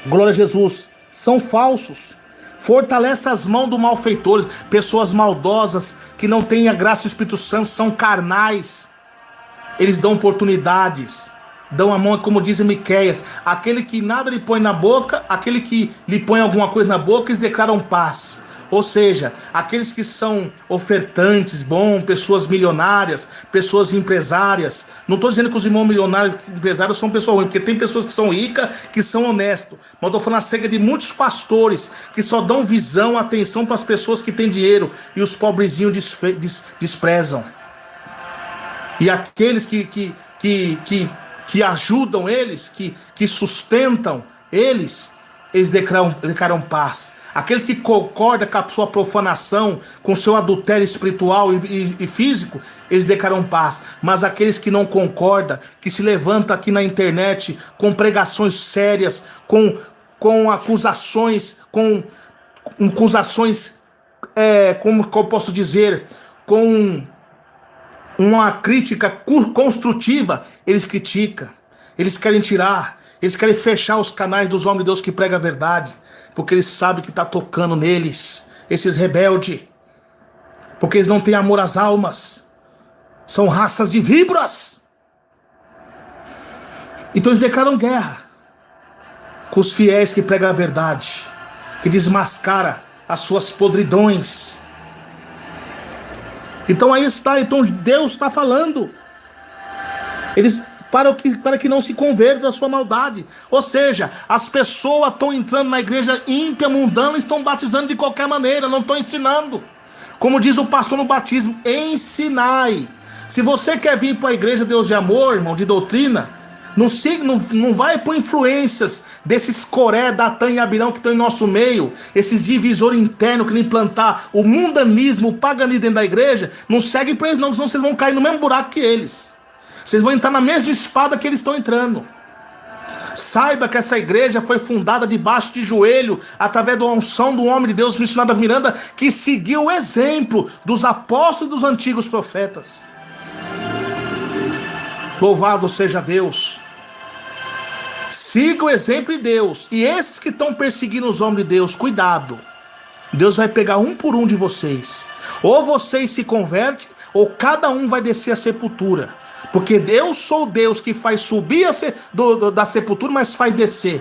Glória a Jesus, são falsos, fortalece as mãos dos malfeitores, pessoas maldosas que não têm a graça do Espírito Santo, são carnais, eles dão oportunidades, dão a mão, como diz em Miqueias, aquele que nada lhe põe na boca, aquele que lhe põe alguma coisa na boca, eles declaram paz. Ou seja, aqueles que são ofertantes, bom, pessoas milionárias, pessoas empresárias. Não estou dizendo que os irmãos milionários e empresários são pessoas ruins, porque tem pessoas que são ricas, que são honestos. Mas estou falando acerca de muitos pastores que só dão visão, atenção para as pessoas que têm dinheiro e os pobrezinhos desprezam. E aqueles que ajudam eles, que sustentam eles declaram paz. Aqueles que concordam com a sua profanação, com o seu adultério espiritual e físico, eles declaram paz. Mas aqueles que não concordam, que se levantam aqui na internet com pregações sérias, com acusações, como eu posso dizer, com uma crítica construtiva, eles criticam, eles querem tirar. Eles querem fechar os canais dos homens de Deus que pregam a verdade, porque eles sabem que está tocando neles, esses rebeldes, porque eles não têm amor às almas, são raças de víboras. Então eles declaram guerra com os fiéis que pregam a verdade, que desmascara as suas podridões. Então aí está, então Deus está falando. Eles para que não se convertam da sua maldade. Ou seja, as pessoas estão entrando na igreja ímpia, mundana, e estão batizando de qualquer maneira, não estão ensinando. Como diz o pastor no batismo, ensinai. Se você quer vir para a igreja Deus de amor, irmão, de doutrina, não vai por influências desses Coré, Datã e Abirão que estão em nosso meio, esses divisores internos que implantar o mundanismo, o paganismo dentro da igreja. Não segue para eles não, senão vocês vão cair no mesmo buraco que eles. Vocês vão entrar na mesma espada que eles estão entrando. Saiba que essa igreja foi fundada debaixo de joelho, através da unção do homem de Deus, missionário da Miranda, que seguiu o exemplo dos apóstolos e dos antigos profetas. Louvado seja Deus. Siga o exemplo de Deus. E esses que estão perseguindo os homens de Deus, cuidado. Deus vai pegar um por um de vocês. Ou vocês se convertem, ou cada um vai descer a sepultura. Porque eu sou Deus que faz subir da sepultura, mas faz descer.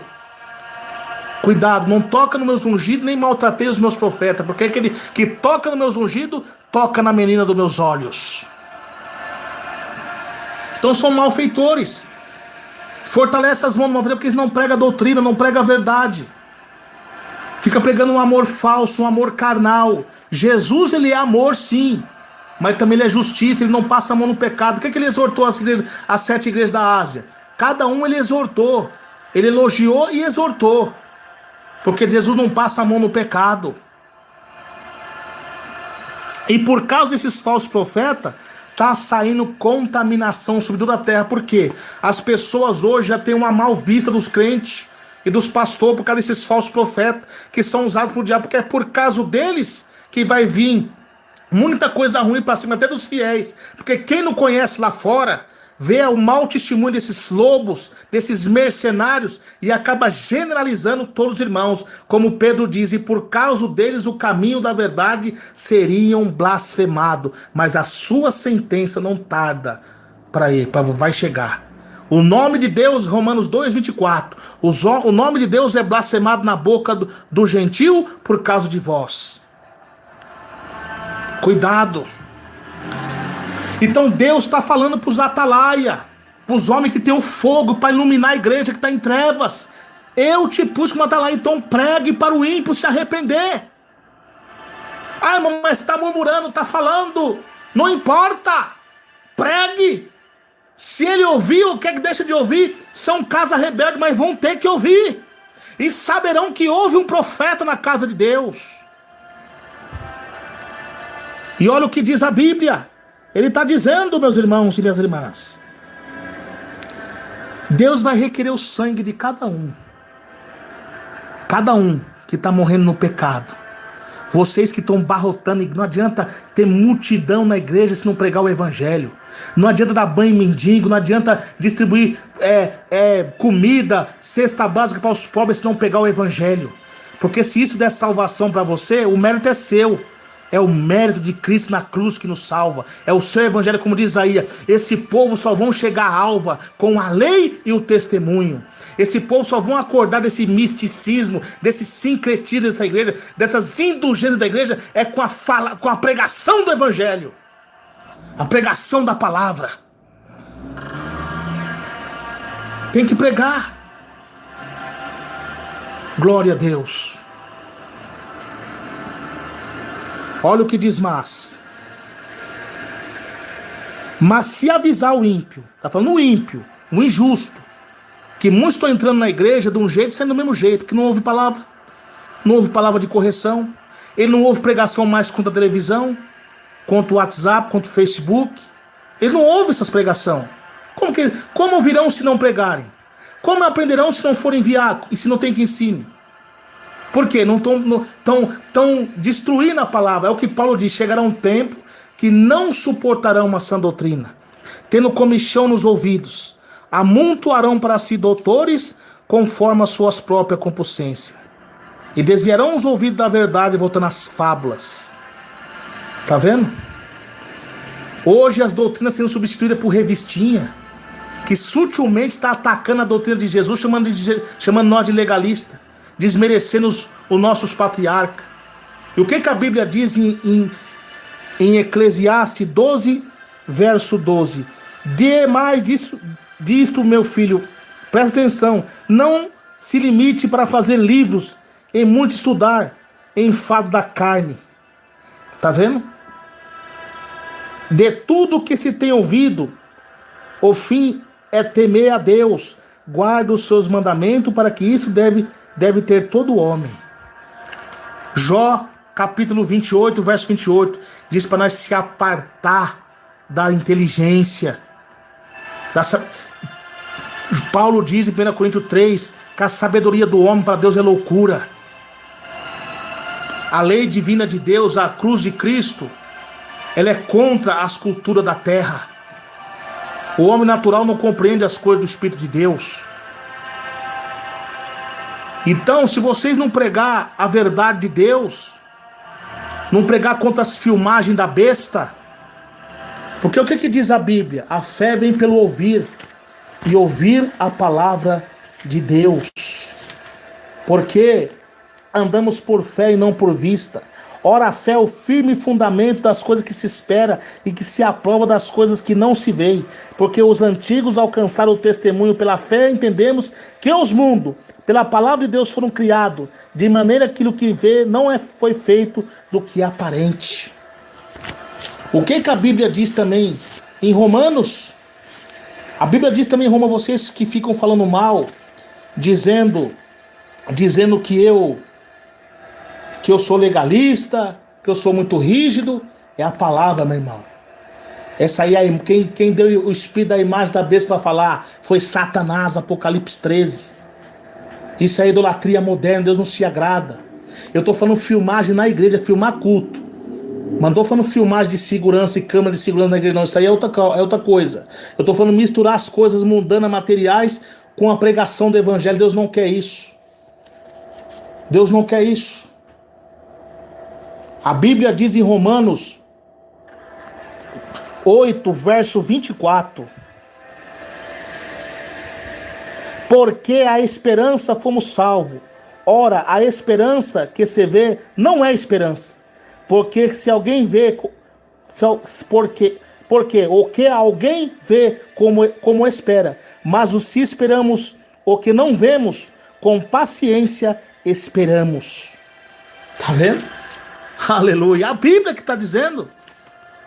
Cuidado, não toca nos meus ungidos, nem maltratei os meus profetas. Porque aquele que toca nos meus ungidos, toca na menina dos meus olhos. Então são malfeitores. Fortalece as mãos do malfeitor, porque eles não pregam a doutrina, não pregam a verdade. Fica pregando um amor falso, um amor carnal. Jesus, ele é amor, sim. Mas também ele é justiça, ele não passa a mão no pecado. O que ele exortou as 7 igrejas da Ásia? Cada um ele exortou. Ele elogiou e exortou. Porque Jesus não passa a mão no pecado. E por causa desses falsos profetas, está saindo contaminação sobre toda a terra. Por quê? As pessoas hoje já têm uma mal vista dos crentes e dos pastores por causa desses falsos profetas que são usados por diabo. Porque é por causa deles que vai vir muita coisa ruim para cima, até dos fiéis. Porque quem não conhece lá fora, vê o mau testemunho desses lobos, desses mercenários, e acaba generalizando todos os irmãos. Como Pedro diz, e por causa deles o caminho da verdade seriam blasfemados. Mas a sua sentença não tarda vai chegar. O nome de Deus, Romanos 2:24, o nome de Deus é blasfemado na boca do gentil por causa de vós. Cuidado. Então Deus está falando para os atalaia, para os homens que tem o fogo para iluminar a igreja que está em trevas. Eu te pus como atalaia, então pregue para o ímpio se arrepender. Ah, irmão, mas está murmurando, está falando. Não importa. Pregue. Se ele ouvir ou quer que deixe de ouvir, são casa rebelde, mas vão ter que ouvir. E saberão que houve um profeta na casa de Deus. E olha o que diz a Bíblia. Ele está dizendo, meus irmãos e minhas irmãs, Deus vai requerer o sangue de cada um. Cada um que está morrendo no pecado. Vocês que estão barrotando, não adianta ter multidão na igreja se não pregar o evangelho. Não adianta dar banho em mendigo, não adianta distribuir comida, cesta básica para os pobres se não pegar o evangelho. Porque se isso der salvação para você, o mérito é seu. É o mérito de Cristo na cruz que nos salva. É o seu evangelho, como diz Isaías. Esse povo só vão chegar à alva com a lei e o testemunho. Esse povo só vão acordar desse misticismo, desse sincretismo dessa igreja, dessas indulgências da igreja, é com a pregação do evangelho. A pregação da palavra. Tem que pregar. Glória a Deus. Olha o que diz mas se avisar o ímpio, está falando o ímpio, o injusto, que muitos estão entrando na igreja de um jeito, sendo do mesmo jeito, que não ouve palavra, não ouve palavra de correção, ele não ouve pregação mais contra a televisão, contra o WhatsApp, contra o Facebook, ele não ouve essas pregações. Como ouvirão se não pregarem? Como aprenderão se não forem enviados e se não tem que ensine? Por quê? Não estão destruindo a palavra. É o que Paulo diz, chegará um tempo que não suportarão uma sã doutrina, tendo comichão nos ouvidos, amontoarão para si doutores, conforme as suas próprias compulsências. E desviarão os ouvidos da verdade, voltando às fábulas. Tá vendo? Hoje as doutrinas sendo substituídas por revistinha, que sutilmente está atacando a doutrina de Jesus, chamando nós de legalista, desmerecendo os nossos patriarcas. E o que a Bíblia diz em Eclesiastes 12, verso 12? Demais disto, meu filho, presta atenção, não se limite para fazer livros, em muito estudar, enfado da carne. Tá vendo? De tudo que se tem ouvido, o fim é temer a Deus, guarda os seus mandamentos, para que isso deve ter todo homem. Jó, capítulo 28, verso 28, diz para nós se apartar da inteligência. Paulo diz em 1 Coríntios 3, que a sabedoria do homem para Deus é loucura. A lei divina de Deus, a cruz de Cristo, ela é contra as culturas da terra. O homem natural não compreende as coisas do Espírito de Deus. Então, se vocês não pregar a verdade de Deus, não pregar contra as filmagens da besta, porque o que diz a Bíblia? A fé vem pelo ouvir, e ouvir a palavra de Deus. Porque andamos por fé e não por vista. Ora, a fé é o firme fundamento das coisas que se espera e que se aprova das coisas que não se veem. Porque os antigos alcançaram o testemunho pela fé, entendemos que os mundos, pela palavra de Deus, foram criados, de maneira que aquilo que vê foi feito do que é aparente. O que a Bíblia diz também em Romanos? A Bíblia diz também em Romanos, vocês que ficam falando mal, dizendo que eu sou legalista, que eu sou muito rígido, é a palavra, meu irmão. Essa aí, quem deu o espírito da imagem da besta para falar foi Satanás, Apocalipse 13. Isso é idolatria moderna, Deus não se agrada. Eu estou falando filmagem na igreja, filmar culto. Mandou falando filmagem de segurança e câmera de segurança na igreja, não, isso aí é outra coisa. Eu estou falando misturar as coisas mundanas, materiais, com a pregação do evangelho. Deus não quer isso. Deus não quer isso. A Bíblia diz em Romanos 8, verso 24. Porque a esperança fomos salvos. Ora, a esperança que se vê não é esperança. Porque se alguém vê, porque o que alguém vê como espera, mas o se esperamos o que não vemos, com paciência esperamos. Tá vendo? Aleluia. A Bíblia que está dizendo.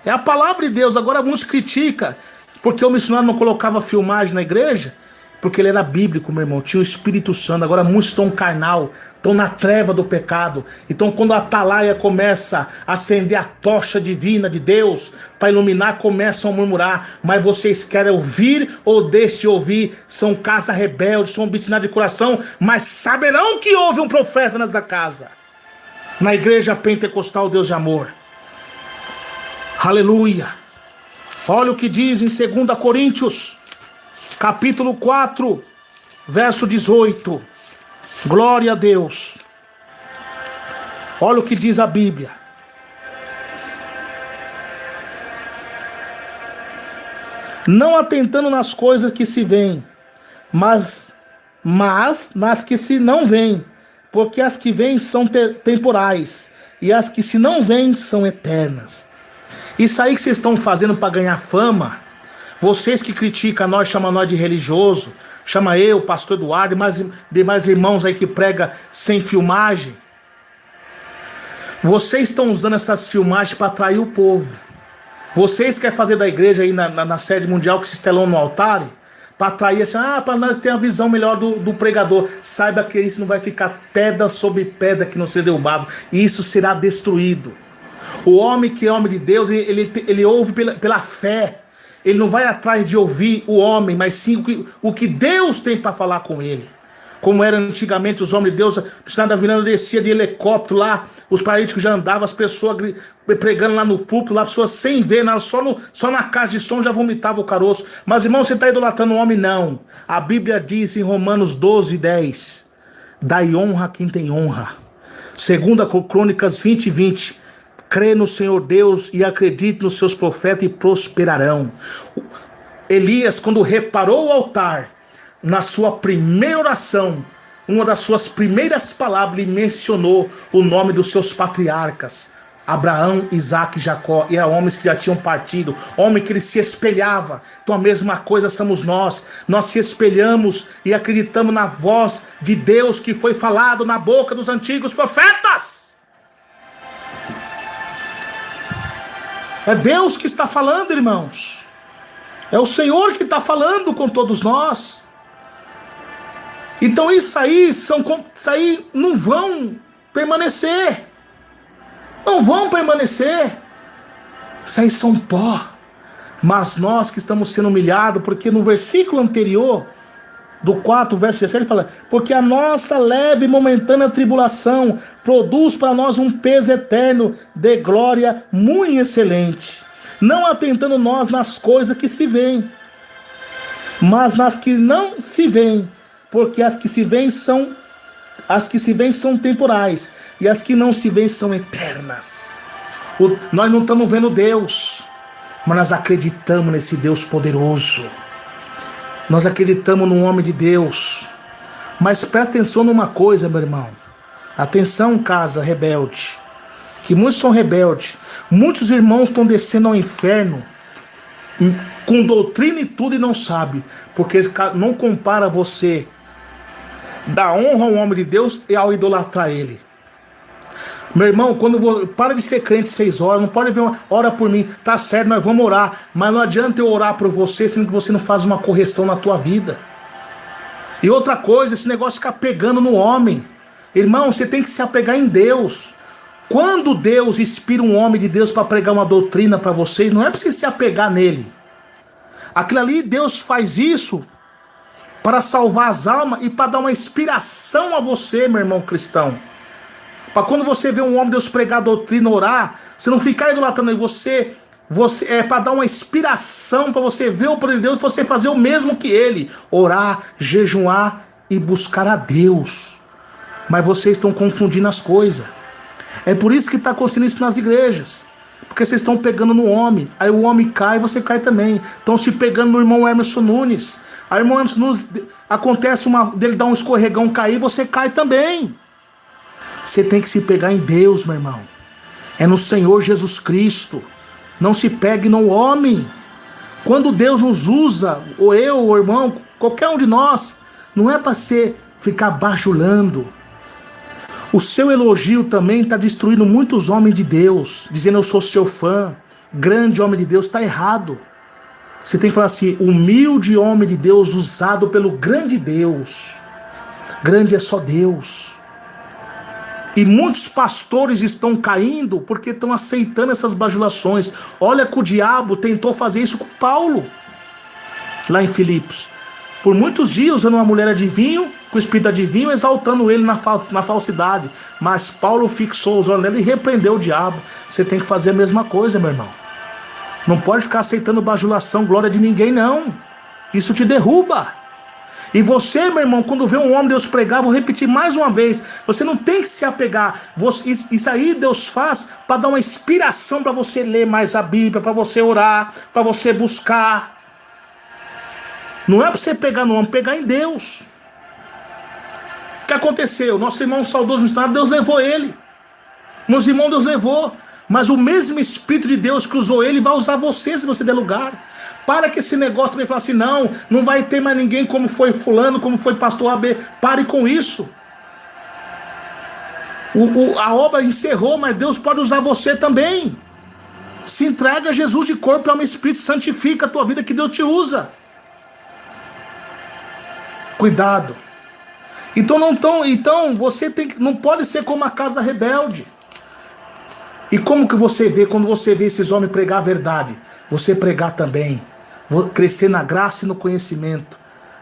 É a palavra de Deus. Agora alguns criticam porque o missionário não colocava filmagem na igreja, porque ele era bíblico, meu irmão. Tinha o Espírito Santo. Agora muitos estão carnal, estão na treva do pecado. Então quando a atalaia começa a acender a tocha divina de Deus para iluminar, começam a murmurar. Mas vocês querem ouvir ou deixem de ouvir? São casa rebelde, são obstinados de coração, mas saberão que houve um profeta nessa casa. Na igreja pentecostal, Deus de amor. Aleluia. Olha o que diz em 2 Coríntios, capítulo 4, verso 18. Glória a Deus. Olha o que diz a Bíblia. Não atentando nas coisas que se veem, mas nas que se não veem, porque as que vêm são temporais, e as que se não veem são eternas. Isso aí que vocês estão fazendo para ganhar fama, vocês que criticam nós, chamam nós de religioso, chama eu, pastor Eduardo, e demais irmãos aí que prega sem filmagem. Vocês estão usando essas filmagens para atrair o povo. Vocês querem fazer da igreja aí na sede mundial que se estelou no altar, para atrair assim, para nós ter uma visão melhor do pregador. Saiba que isso não vai ficar pedra sobre pedra que não seja derrubado. E isso será destruído. O homem que é homem de Deus, ele ouve pela fé. Ele não vai atrás de ouvir o homem, mas sim o que Deus tem para falar com ele. como era antigamente os homens de Deus, o missionário da Viranda descia de helicóptero lá, os paralíticos já andavam, as pessoas pregando lá no púlpito, lá, as pessoas sem ver, só na caixa de som já vomitava o caroço. Mas irmão, você está idolatrando o homem? Não. A Bíblia diz em Romanos 12:10, dai honra a quem tem honra. 2 Crônicas 20:20, crê no Senhor Deus e acredite nos seus profetas e prosperarão. Elias, quando reparou o altar, na sua primeira oração, uma das suas primeiras palavras, ele mencionou o nome dos seus patriarcas, Abraão, Isaque e Jacó, e eram homens que já tinham partido, homem que ele se espelhava. Então a mesma coisa somos nós se espelhamos e acreditamos na voz de Deus que foi falado na boca dos antigos profetas. É Deus que está falando, irmãos. É o Senhor que está falando com todos nós. Então isso aí não vão permanecer. Não vão permanecer. Isso aí são pó. Mas nós que estamos sendo humilhados, porque no versículo anterior, do 4, verso 17, ele fala, porque a nossa leve e momentânea tribulação produz para nós um peso eterno de glória muito excelente. Não atentando nós nas coisas que se veem, mas nas que não se veem, porque as que se veem são temporais, e as que não se veem são eternas. Nós não estamos vendo Deus, mas nós acreditamos nesse Deus poderoso. Nós acreditamos no homem de Deus. Mas presta atenção numa coisa, meu irmão. Atenção, casa rebelde. Que muitos são rebeldes. Muitos irmãos estão descendo ao inferno com doutrina e tudo e não sabem. Porque não compara você dar honra ao homem de Deus e ao idolatrar ele. Meu irmão, para de ser crente 6 horas, não pode ver ora por mim, tá certo, nós vamos orar, mas não adianta eu orar por você, sendo que você não faz uma correção na tua vida. E outra coisa, esse negócio de ficar pegando no homem. Irmão, você tem que se apegar em Deus. Quando Deus inspira um homem de Deus para pregar uma doutrina para vocês, não é para você se apegar nele. Aquilo ali, Deus faz isso para salvar as almas e para dar uma inspiração a você, meu irmão cristão. Para quando você vê um homem de Deus pregar a doutrina, orar, você não ficar idolatrando, você é para dar uma inspiração para você ver o poder de Deus, você fazer o mesmo que ele, orar, jejuar e buscar a Deus. Mas vocês estão confundindo as coisas. É por isso que está acontecendo isso nas igrejas, porque vocês estão pegando no homem, aí o homem cai e você cai também. Estão se pegando no irmão Emerson Nunes, aí o irmão Emerson Nunes, acontece dele dar um escorregão, cair, você cai também. Você tem que se pegar em Deus, meu irmão. É no Senhor Jesus Cristo. Não se pegue no homem. Quando Deus nos usa, ou eu, ou o irmão, qualquer um de nós, não é para você ficar bajulando. O seu elogio também está destruindo muitos homens de Deus, dizendo eu sou seu fã, grande homem de Deus, está errado. Você tem que falar assim, humilde homem de Deus usado pelo grande Deus. Grande é só Deus. E muitos pastores estão caindo porque estão aceitando essas bajulações. Olha que o diabo tentou fazer isso com Paulo, lá em Filipos. Por muitos dias, usando uma mulher adivinho, com o espírito adivinho, exaltando ele na falsidade. Mas Paulo fixou os olhos nele e repreendeu o diabo. Você tem que fazer a mesma coisa, meu irmão. Não pode ficar aceitando bajulação, glória de ninguém, não. Isso te derruba. E você, meu irmão, quando vê um homem de Deus pregar, vou repetir mais uma vez, você não tem que se apegar. Isso aí Deus faz para dar uma inspiração para você ler mais a Bíblia, para você orar, para você buscar. Não é para você pegar no homem, pegar em Deus. O que aconteceu? Nosso irmão saudoso missionário, Deus levou ele. Meus irmãos, Deus levou. Mas o mesmo Espírito de Deus que usou ele vai usar você se você der lugar. Para que esse negócio também fale assim, não vai ter mais ninguém como foi fulano, como foi pastor AB. Pare com isso. A obra encerrou, mas Deus pode usar você também. Se entrega a Jesus de corpo e alma e espírito, santifica a tua vida que Deus te usa. Cuidado. Então você não pode ser como a casa rebelde. E como que você vê quando você vê esses homens pregar a verdade? Você pregar também. Crescer na graça e no conhecimento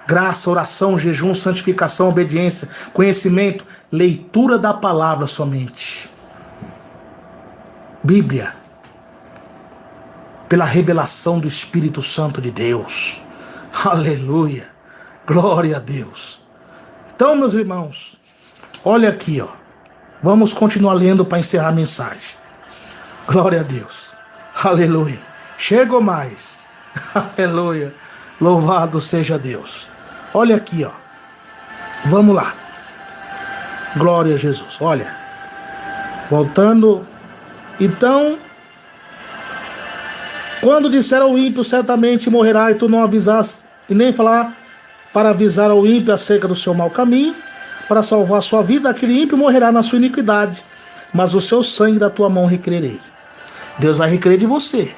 Graça, oração, jejum, santificação, obediência, conhecimento, leitura da palavra somente. Bíblia. Pela revelação do Espírito Santo de Deus. Aleluia. Glória a Deus. Então, meus irmãos, olha aqui, ó. Vamos continuar lendo para encerrar a mensagem. Glória a Deus. Aleluia. Chegou mais. Aleluia. Louvado seja Deus. Olha aqui, ó. Vamos lá. Glória a Jesus. Olha. Voltando. Então, quando disser ao ímpio, certamente morrerá, e tu não avisas, e nem falar para avisar ao ímpio acerca do seu mau caminho, para salvar sua vida, aquele ímpio morrerá na sua iniquidade, mas o seu sangue da tua mão requererei. Deus vai requerer de você.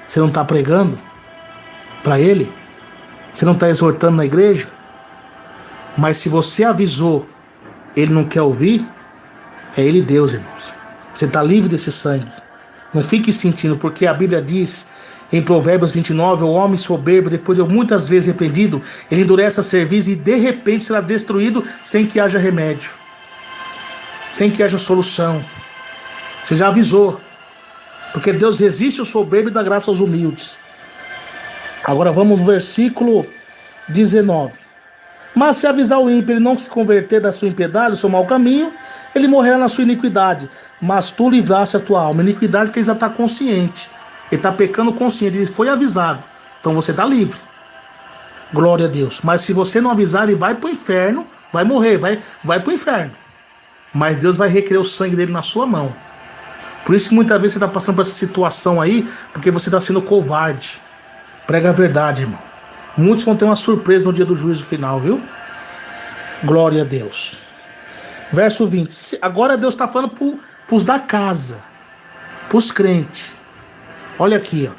Você não está pregando para Ele? Você não está exortando na igreja? Mas se você avisou, Ele não quer ouvir, é Ele Deus, irmãos. Você está livre desse sangue. Não fique sentindo, porque a Bíblia diz em Provérbios 29, o homem soberbo, depois de muitas vezes repreendido, ele endurece a cerviz e de repente será destruído sem que haja remédio, sem que haja solução. Você já avisou, porque Deus resiste ao soberbo e dá graça aos humildes. Agora vamos no versículo 19. Mas se avisar o ímpio, ele não se converter da sua impiedade, do seu mau caminho, ele morrerá na sua iniquidade, mas tu livraste a tua alma. Iniquidade que ele já está consciente. Ele está pecando consciente, ele foi avisado. Então você está livre. Glória a Deus. Mas se você não avisar, ele vai para o inferno, vai morrer, vai para o inferno. Mas Deus vai requerer o sangue dele na sua mão. Por isso que muitas vezes você está passando por essa situação aí, porque você está sendo covarde. Prega a verdade, irmão. Muitos vão ter uma surpresa no dia do juízo final, viu? Glória a Deus. Verso 20. Agora Deus está falando para os da casa, para os crentes. Olha aqui, ó.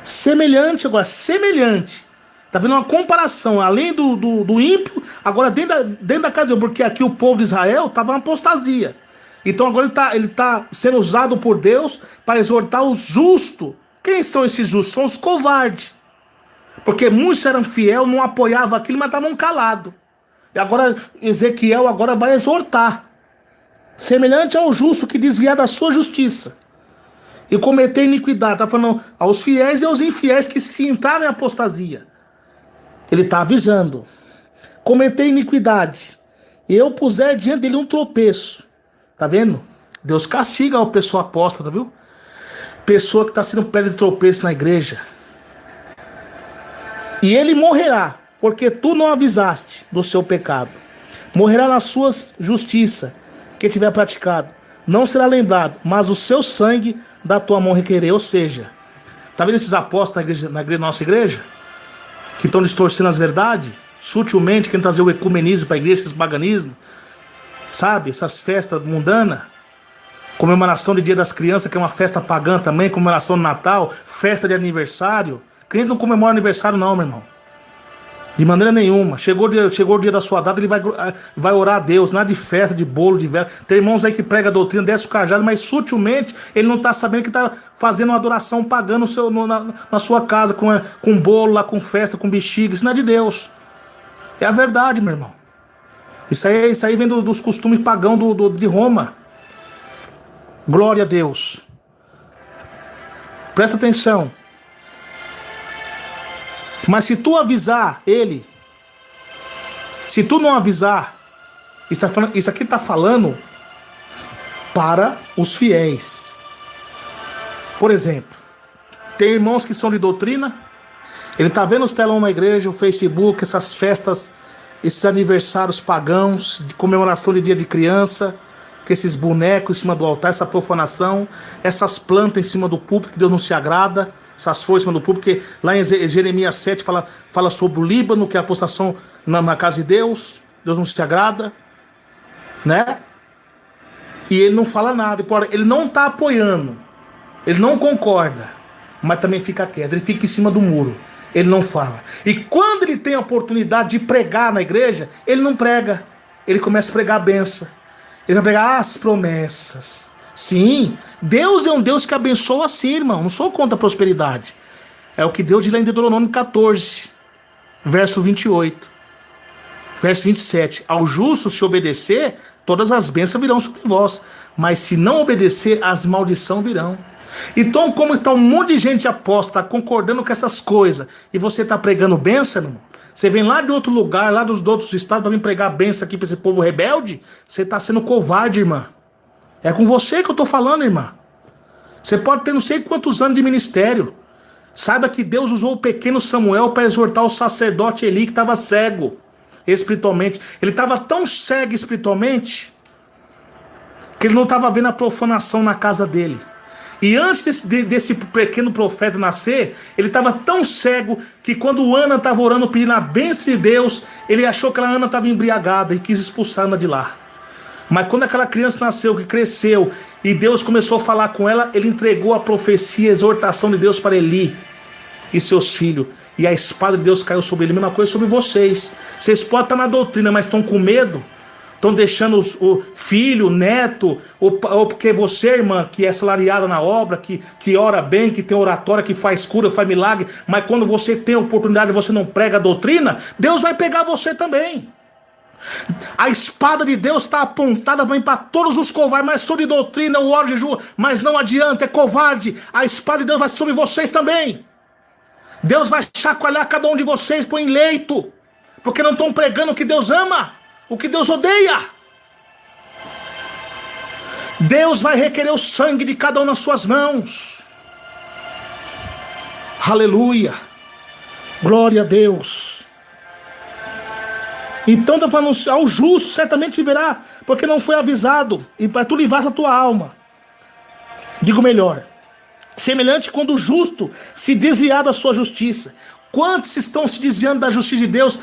Semelhante agora, semelhante. Está vendo uma comparação, além do ímpio, agora dentro da casa, porque aqui o povo de Israel estava uma apostasia. Então agora ele tá sendo usado por Deus para exortar os justos. Quem são esses justos? São os covardes. Porque muitos eram fiéis, não apoiavam aquilo, mas estavam calados. E agora Ezequiel agora vai exortar. Semelhante ao justo que desviar da sua justiça e cometer iniquidade. Está falando aos fiéis e aos infiéis que se entrarem em apostasia. Ele está avisando. Cometer iniquidade. E eu puser diante dele um tropeço. Tá vendo? Deus castiga a pessoa apóstata, viu? Pessoa que está sendo pedra de tropeço na igreja. E ele morrerá, porque tu não avisaste do seu pecado. Morrerá na sua justiça, que tiver praticado. Não será lembrado, mas o seu sangue da tua mão requerer. Ou seja, tá vendo esses apóstolos na nossa igreja? Que estão distorcendo as verdades, sutilmente, querendo trazer o ecumenismo para a igreja, esse paganismo. Sabe, essas festas mundanas. Comemoração de Dia das Crianças, que é uma festa pagã também, comemoração de Natal, festa de aniversário. Crente não comemora aniversário não, meu irmão. De maneira nenhuma. Chegou o dia da sua data, ele vai orar a Deus. Nada de festa, de bolo, de vela. Tem irmãos aí que pregam a doutrina, desce o cajado, mas sutilmente ele não está sabendo que está fazendo uma adoração pagã na sua casa, com bolo lá, com festa, com bexiga. Isso não é de Deus. É a verdade, meu irmão. Isso aí vem dos costumes pagãos de Roma. Glória a Deus. Presta atenção. Mas se tu avisar ele, se tu não avisar, isso aqui está falando para os fiéis. Por exemplo, tem irmãos que são de doutrina, ele está vendo os telões na igreja, o Facebook, essas festas, esses aniversários pagãos, de comemoração de dia de criança, que esses bonecos em cima do altar, essa profanação, essas plantas em cima do púlpito, que Deus não se agrada, essas folhas em cima do púlpito, que lá em Jeremias 7 fala sobre o Líbano, que é a apostação na casa de Deus, Deus não se agrada, né? E ele não fala nada, ele não está apoiando, ele não concorda, mas também fica quieto, ele fica em cima do muro, ele não fala. E quando ele tem a oportunidade de pregar na igreja, ele não prega, ele começa a pregar a benção, ele vai pregar as promessas. Sim, Deus é um Deus que abençoa assim, irmão. Não sou contra a prosperidade. É o que Deus diz lá em Deuteronômio 14. verso 28. Verso 27. Ao justo se obedecer, todas as bênçãos virão sobre vós. Mas se não obedecer, as maldições virão. Então, como está um monte de gente aposta, concordando com essas coisas, e você está pregando bênção, irmão? Você vem lá de outro lugar, lá dos outros estados, para vir pregar bênção aqui para esse povo rebelde? Você está sendo covarde, irmã. É com você que eu estou falando, irmã. Você pode ter não sei quantos anos de ministério. Saiba que Deus usou o pequeno Samuel para exortar o sacerdote Eli, que estava cego espiritualmente. Ele estava tão cego espiritualmente que ele não estava vendo a profanação na casa dele. E antes desse pequeno profeta nascer, ele estava tão cego que quando Ana estava orando pedindo a bênção de Deus, ele achou que a Ana estava embriagada e quis expulsar a Ana de lá. Mas quando aquela criança nasceu, que cresceu, e Deus começou a falar com ela, ele entregou a profecia, a exortação de Deus para Eli e seus filhos. E a espada de Deus caiu sobre ele. A mesma coisa sobre vocês. Vocês podem estar na doutrina, mas estão com medo. Estão deixando o filho, o neto, ou porque você, irmã, que é salariada na obra, que ora bem, que tem oratória, que faz cura, faz milagre, mas quando você tem a oportunidade e você não prega a doutrina, Deus vai pegar você também. A espada de Deus está apontada para todos os covardes, mas sou de doutrina, o oro de jejum, mas não adianta, é covarde. A espada de Deus vai sobre vocês também. Deus vai chacoalhar cada um de vocês, põe em leito, porque não estão pregando o que Deus ama, o que Deus odeia. Deus vai requerer o sangue de cada um nas suas mãos. Aleluia. Glória a Deus. Então está falando, ao justo certamente viverá, porque não foi avisado, e para tu livrar a tua alma. Digo melhor, semelhante quando o justo se desviar da sua justiça. Quantos estão se desviando da justiça de Deus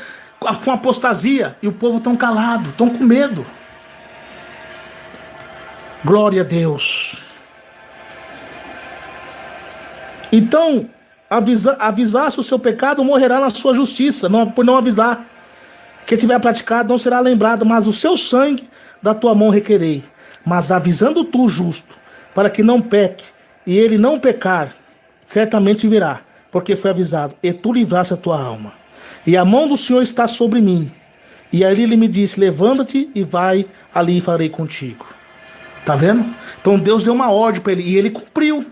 com apostasia? E o povo estão calado, estão com medo. Glória a Deus. Então, avisar-se o seu pecado, morrerá na sua justiça, por não avisar. Quem tiver praticado não será lembrado, mas o seu sangue da tua mão requerei. Mas avisando tu o justo, para que não peque, e ele não pecar, certamente virá, porque foi avisado, e tu livraste a tua alma. E a mão do Senhor está sobre mim. E aí ele me disse, levanta-te e vai, ali farei contigo. Tá vendo? Então Deus deu uma ordem para ele, e ele cumpriu.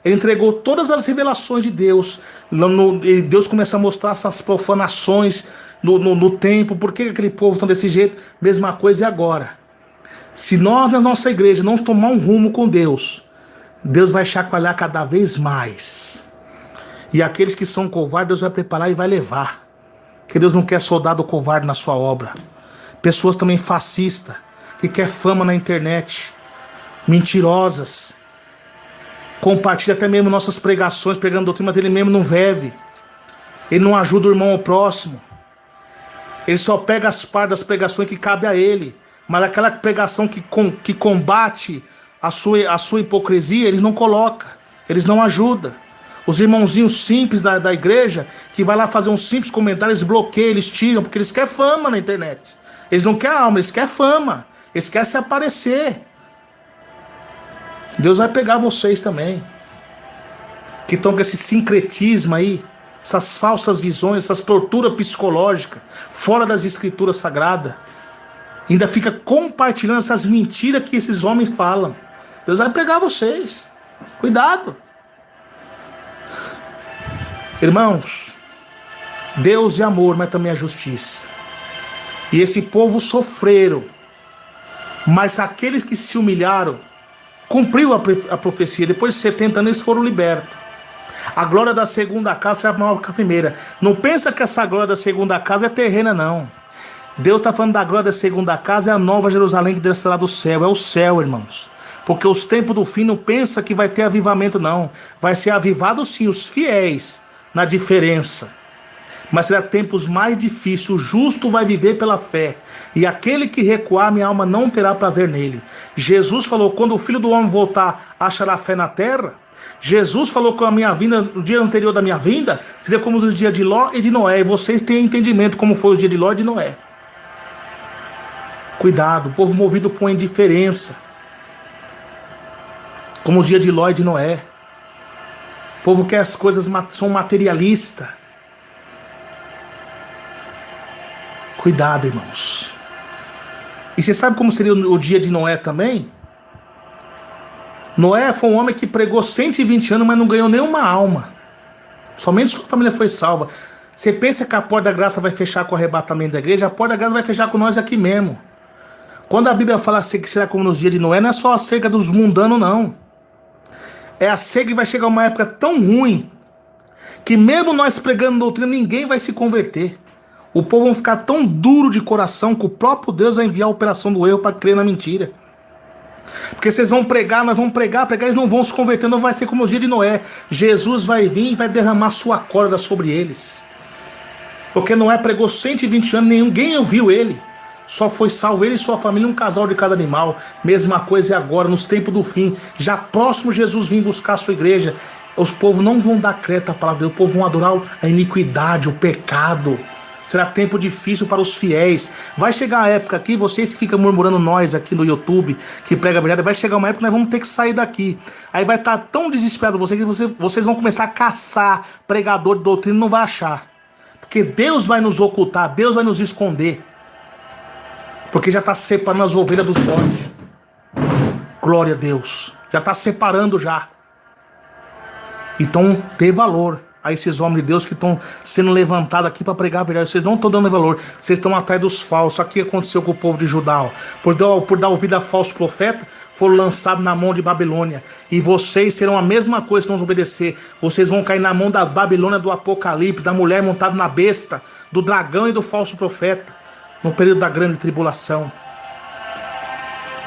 Ele entregou todas as revelações de Deus. E Deus começa a mostrar essas profanações no templo. Por que aquele povo está desse jeito? Mesma coisa é agora. Se nós na nossa igreja não tomar um rumo com Deus, Deus vai chacoalhar cada vez mais. E aqueles que são covardes, Deus vai preparar e vai levar. Porque Deus não quer soldado covarde na sua obra. Pessoas também fascistas, que quer fama na internet, mentirosas, compartilha até mesmo nossas pregações, pregando doutrina, mas ele mesmo não vive. Ele não ajuda o irmão ao próximo. Ele só pega as partes das pregações que cabe a ele. Mas aquela pregação que combate a sua hipocrisia, eles não colocam. Eles não ajudam. Os irmãozinhos simples da igreja, que vai lá fazer um simples comentário, eles bloqueiam, eles tiram, porque eles querem fama na internet. Eles não querem alma, eles querem fama. Eles querem se aparecer. Deus vai pegar vocês também, que estão com esse sincretismo aí, essas falsas visões, essas torturas psicológicas, fora das escrituras sagradas. Ainda fica compartilhando essas mentiras que esses homens falam. Deus vai pegar vocês. Cuidado. Irmãos, Deus é amor, mas também é justiça. E esse povo sofreram. Mas aqueles que se humilharam, cumpriu a profecia. Depois de 70 anos eles foram libertos. A glória da segunda casa é maior que a primeira. Não pensa que essa glória da segunda casa é terrena, não. Deus está falando da glória da segunda casa, é a nova Jerusalém que descerá do céu. É o céu, irmãos. Porque os tempos do fim não pensa que vai ter avivamento, não. Vai ser avivado sim, os fiéis, na diferença. Mas será tempos mais difíceis. O justo vai viver pela fé. E aquele que recuar, minha alma não terá prazer nele. Jesus falou, quando o Filho do Homem voltar, achará fé na terra. Jesus falou que a minha vinda, no dia anterior da minha vinda, seria como os dias de Ló e de Noé. E vocês têm entendimento como foi o dia de Ló e de Noé. Cuidado, o povo movido por indiferença. Como o dia de Ló e de Noé. O povo quer as coisas, são materialistas. Cuidado, irmãos. E você sabe como seria o dia de Noé também? Noé foi um homem que pregou 120 anos, mas não ganhou nenhuma alma. Somente sua família foi salva. Você pensa que a porta da graça vai fechar com o arrebatamento da igreja? A porta da graça vai fechar com nós aqui mesmo. Quando a Bíblia fala assim que será como nos dias de Noé, não é só a seca dos mundanos, não. É a seca que vai chegar uma época tão ruim que mesmo nós pregando doutrina, ninguém vai se converter. O povo vai ficar tão duro de coração que o próprio Deus vai enviar a operação do erro para crer na mentira. Porque vocês vão pregar, nós vamos pregar, eles não vão se converter, não vai ser como os dias de Noé. Jesus vai vir e vai derramar sua corda sobre eles. Porque Noé pregou 120 anos, ninguém ouviu ele. Só foi salvo ele e sua família, um casal de cada animal. Mesma coisa é agora, nos tempos do fim. Já próximo Jesus vir buscar a sua igreja. Os povos não vão dar crédito à palavra de Deus. O povo vão adorar a iniquidade, o pecado. Será tempo difícil para os fiéis. Vai chegar a época aqui, vocês que ficam murmurando nós aqui no YouTube, que prega a verdade, vai chegar uma época que nós vamos ter que sair daqui. Aí vai estar tão desesperado você que vocês vão começar a caçar pregador de doutrina e não vai achar. Porque Deus vai nos ocultar, Deus vai nos esconder. Porque já está separando as ovelhas dos bodes. Glória a Deus. Já está separando já. Então, dê valor a esses homens de Deus que estão sendo levantados aqui para pregar a verdade. Vocês não estão dando valor. Vocês estão atrás dos falsos. Aqui aconteceu com o povo de Judá. Ó. Por dar ouvido a falso profeta, foram lançados na mão de Babilônia. E vocês serão a mesma coisa se não obedecer. Vocês vão cair na mão da Babilônia do Apocalipse, da mulher montada na besta, do dragão e do falso profeta, no período da grande tribulação.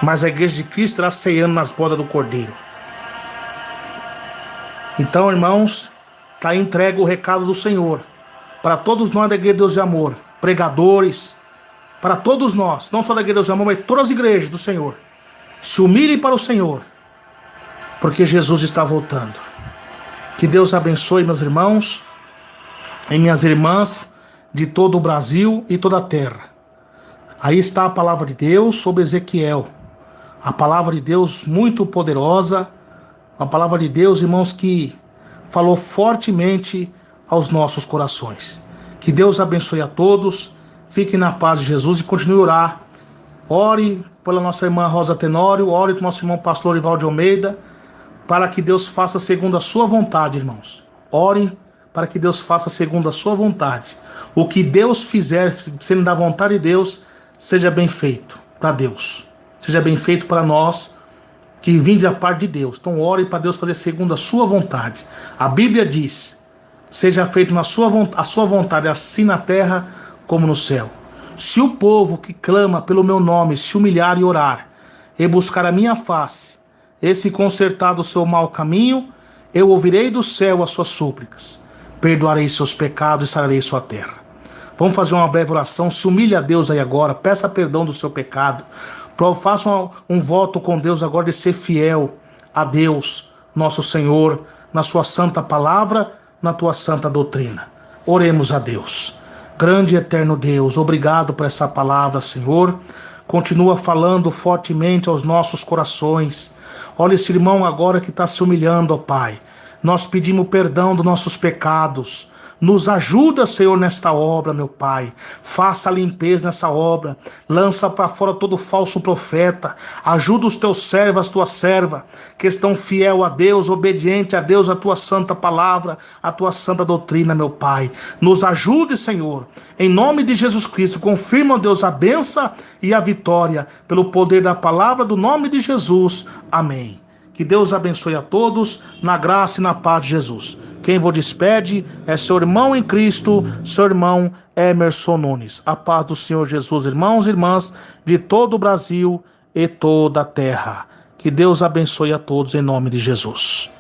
Mas a igreja de Cristo estará ceando nas bodas do Cordeiro. Então, irmãos, está entregue o recado do Senhor para todos nós da Igreja de Deus de Amor, pregadores, para todos nós, não só da Igreja de Deus de Amor, mas todas as igrejas do Senhor. Se humilhem para o Senhor, porque Jesus está voltando. Que Deus abençoe meus irmãos e minhas irmãs de todo o Brasil e toda a terra. Aí está a palavra de Deus sobre Ezequiel. A palavra de Deus muito poderosa. A palavra de Deus, irmãos, que falou fortemente aos nossos corações. Que Deus abençoe a todos. Fiquem na paz de Jesus e continue a orar. Ore pela nossa irmã Rosa Tenório. Ore pelo nosso irmão pastor Ivaldo Almeida. Para que Deus faça segundo a sua vontade, irmãos. Ore para que Deus faça segundo a sua vontade. O que Deus fizer, sendo da vontade de Deus, seja bem feito para Deus. Seja bem feito para nós, que vinde da parte de Deus. Então ore para Deus fazer segundo a sua vontade. A Bíblia diz, seja feito a sua vontade, assim na terra como no céu. Se o povo que clama pelo meu nome se humilhar e orar, e buscar a minha face, e se consertar do seu mau caminho, eu ouvirei do céu as suas súplicas, perdoarei seus pecados e sararei sua terra. Vamos fazer uma breve oração. Se humilhe a Deus aí agora, peça perdão do seu pecado. Faça um voto com Deus agora de ser fiel a Deus, nosso Senhor, na sua santa palavra, na tua santa doutrina. Oremos a Deus. Grande e eterno Deus, obrigado por essa palavra, Senhor. Continua falando fortemente aos nossos corações. Olha esse irmão agora que está se humilhando, ó Pai. Nós pedimos perdão dos nossos pecados. Nos ajuda, Senhor, nesta obra, meu Pai. Faça a limpeza nessa obra. Lança para fora todo falso profeta. Ajuda os teus servos, as tuas servas, que estão fiel a Deus, obediente a Deus, a tua santa palavra, a tua santa doutrina, meu Pai. Nos ajude, Senhor. Em nome de Jesus Cristo, confirma, Deus, a bênção e a vitória, pelo poder da palavra do nome de Jesus. Amém. Que Deus abençoe a todos, na graça e na paz de Jesus. Quem vos despede é seu irmão em Cristo, seu irmão Emerson Nunes. A paz do Senhor Jesus, irmãos e irmãs de todo o Brasil e toda a terra. Que Deus abençoe a todos em nome de Jesus.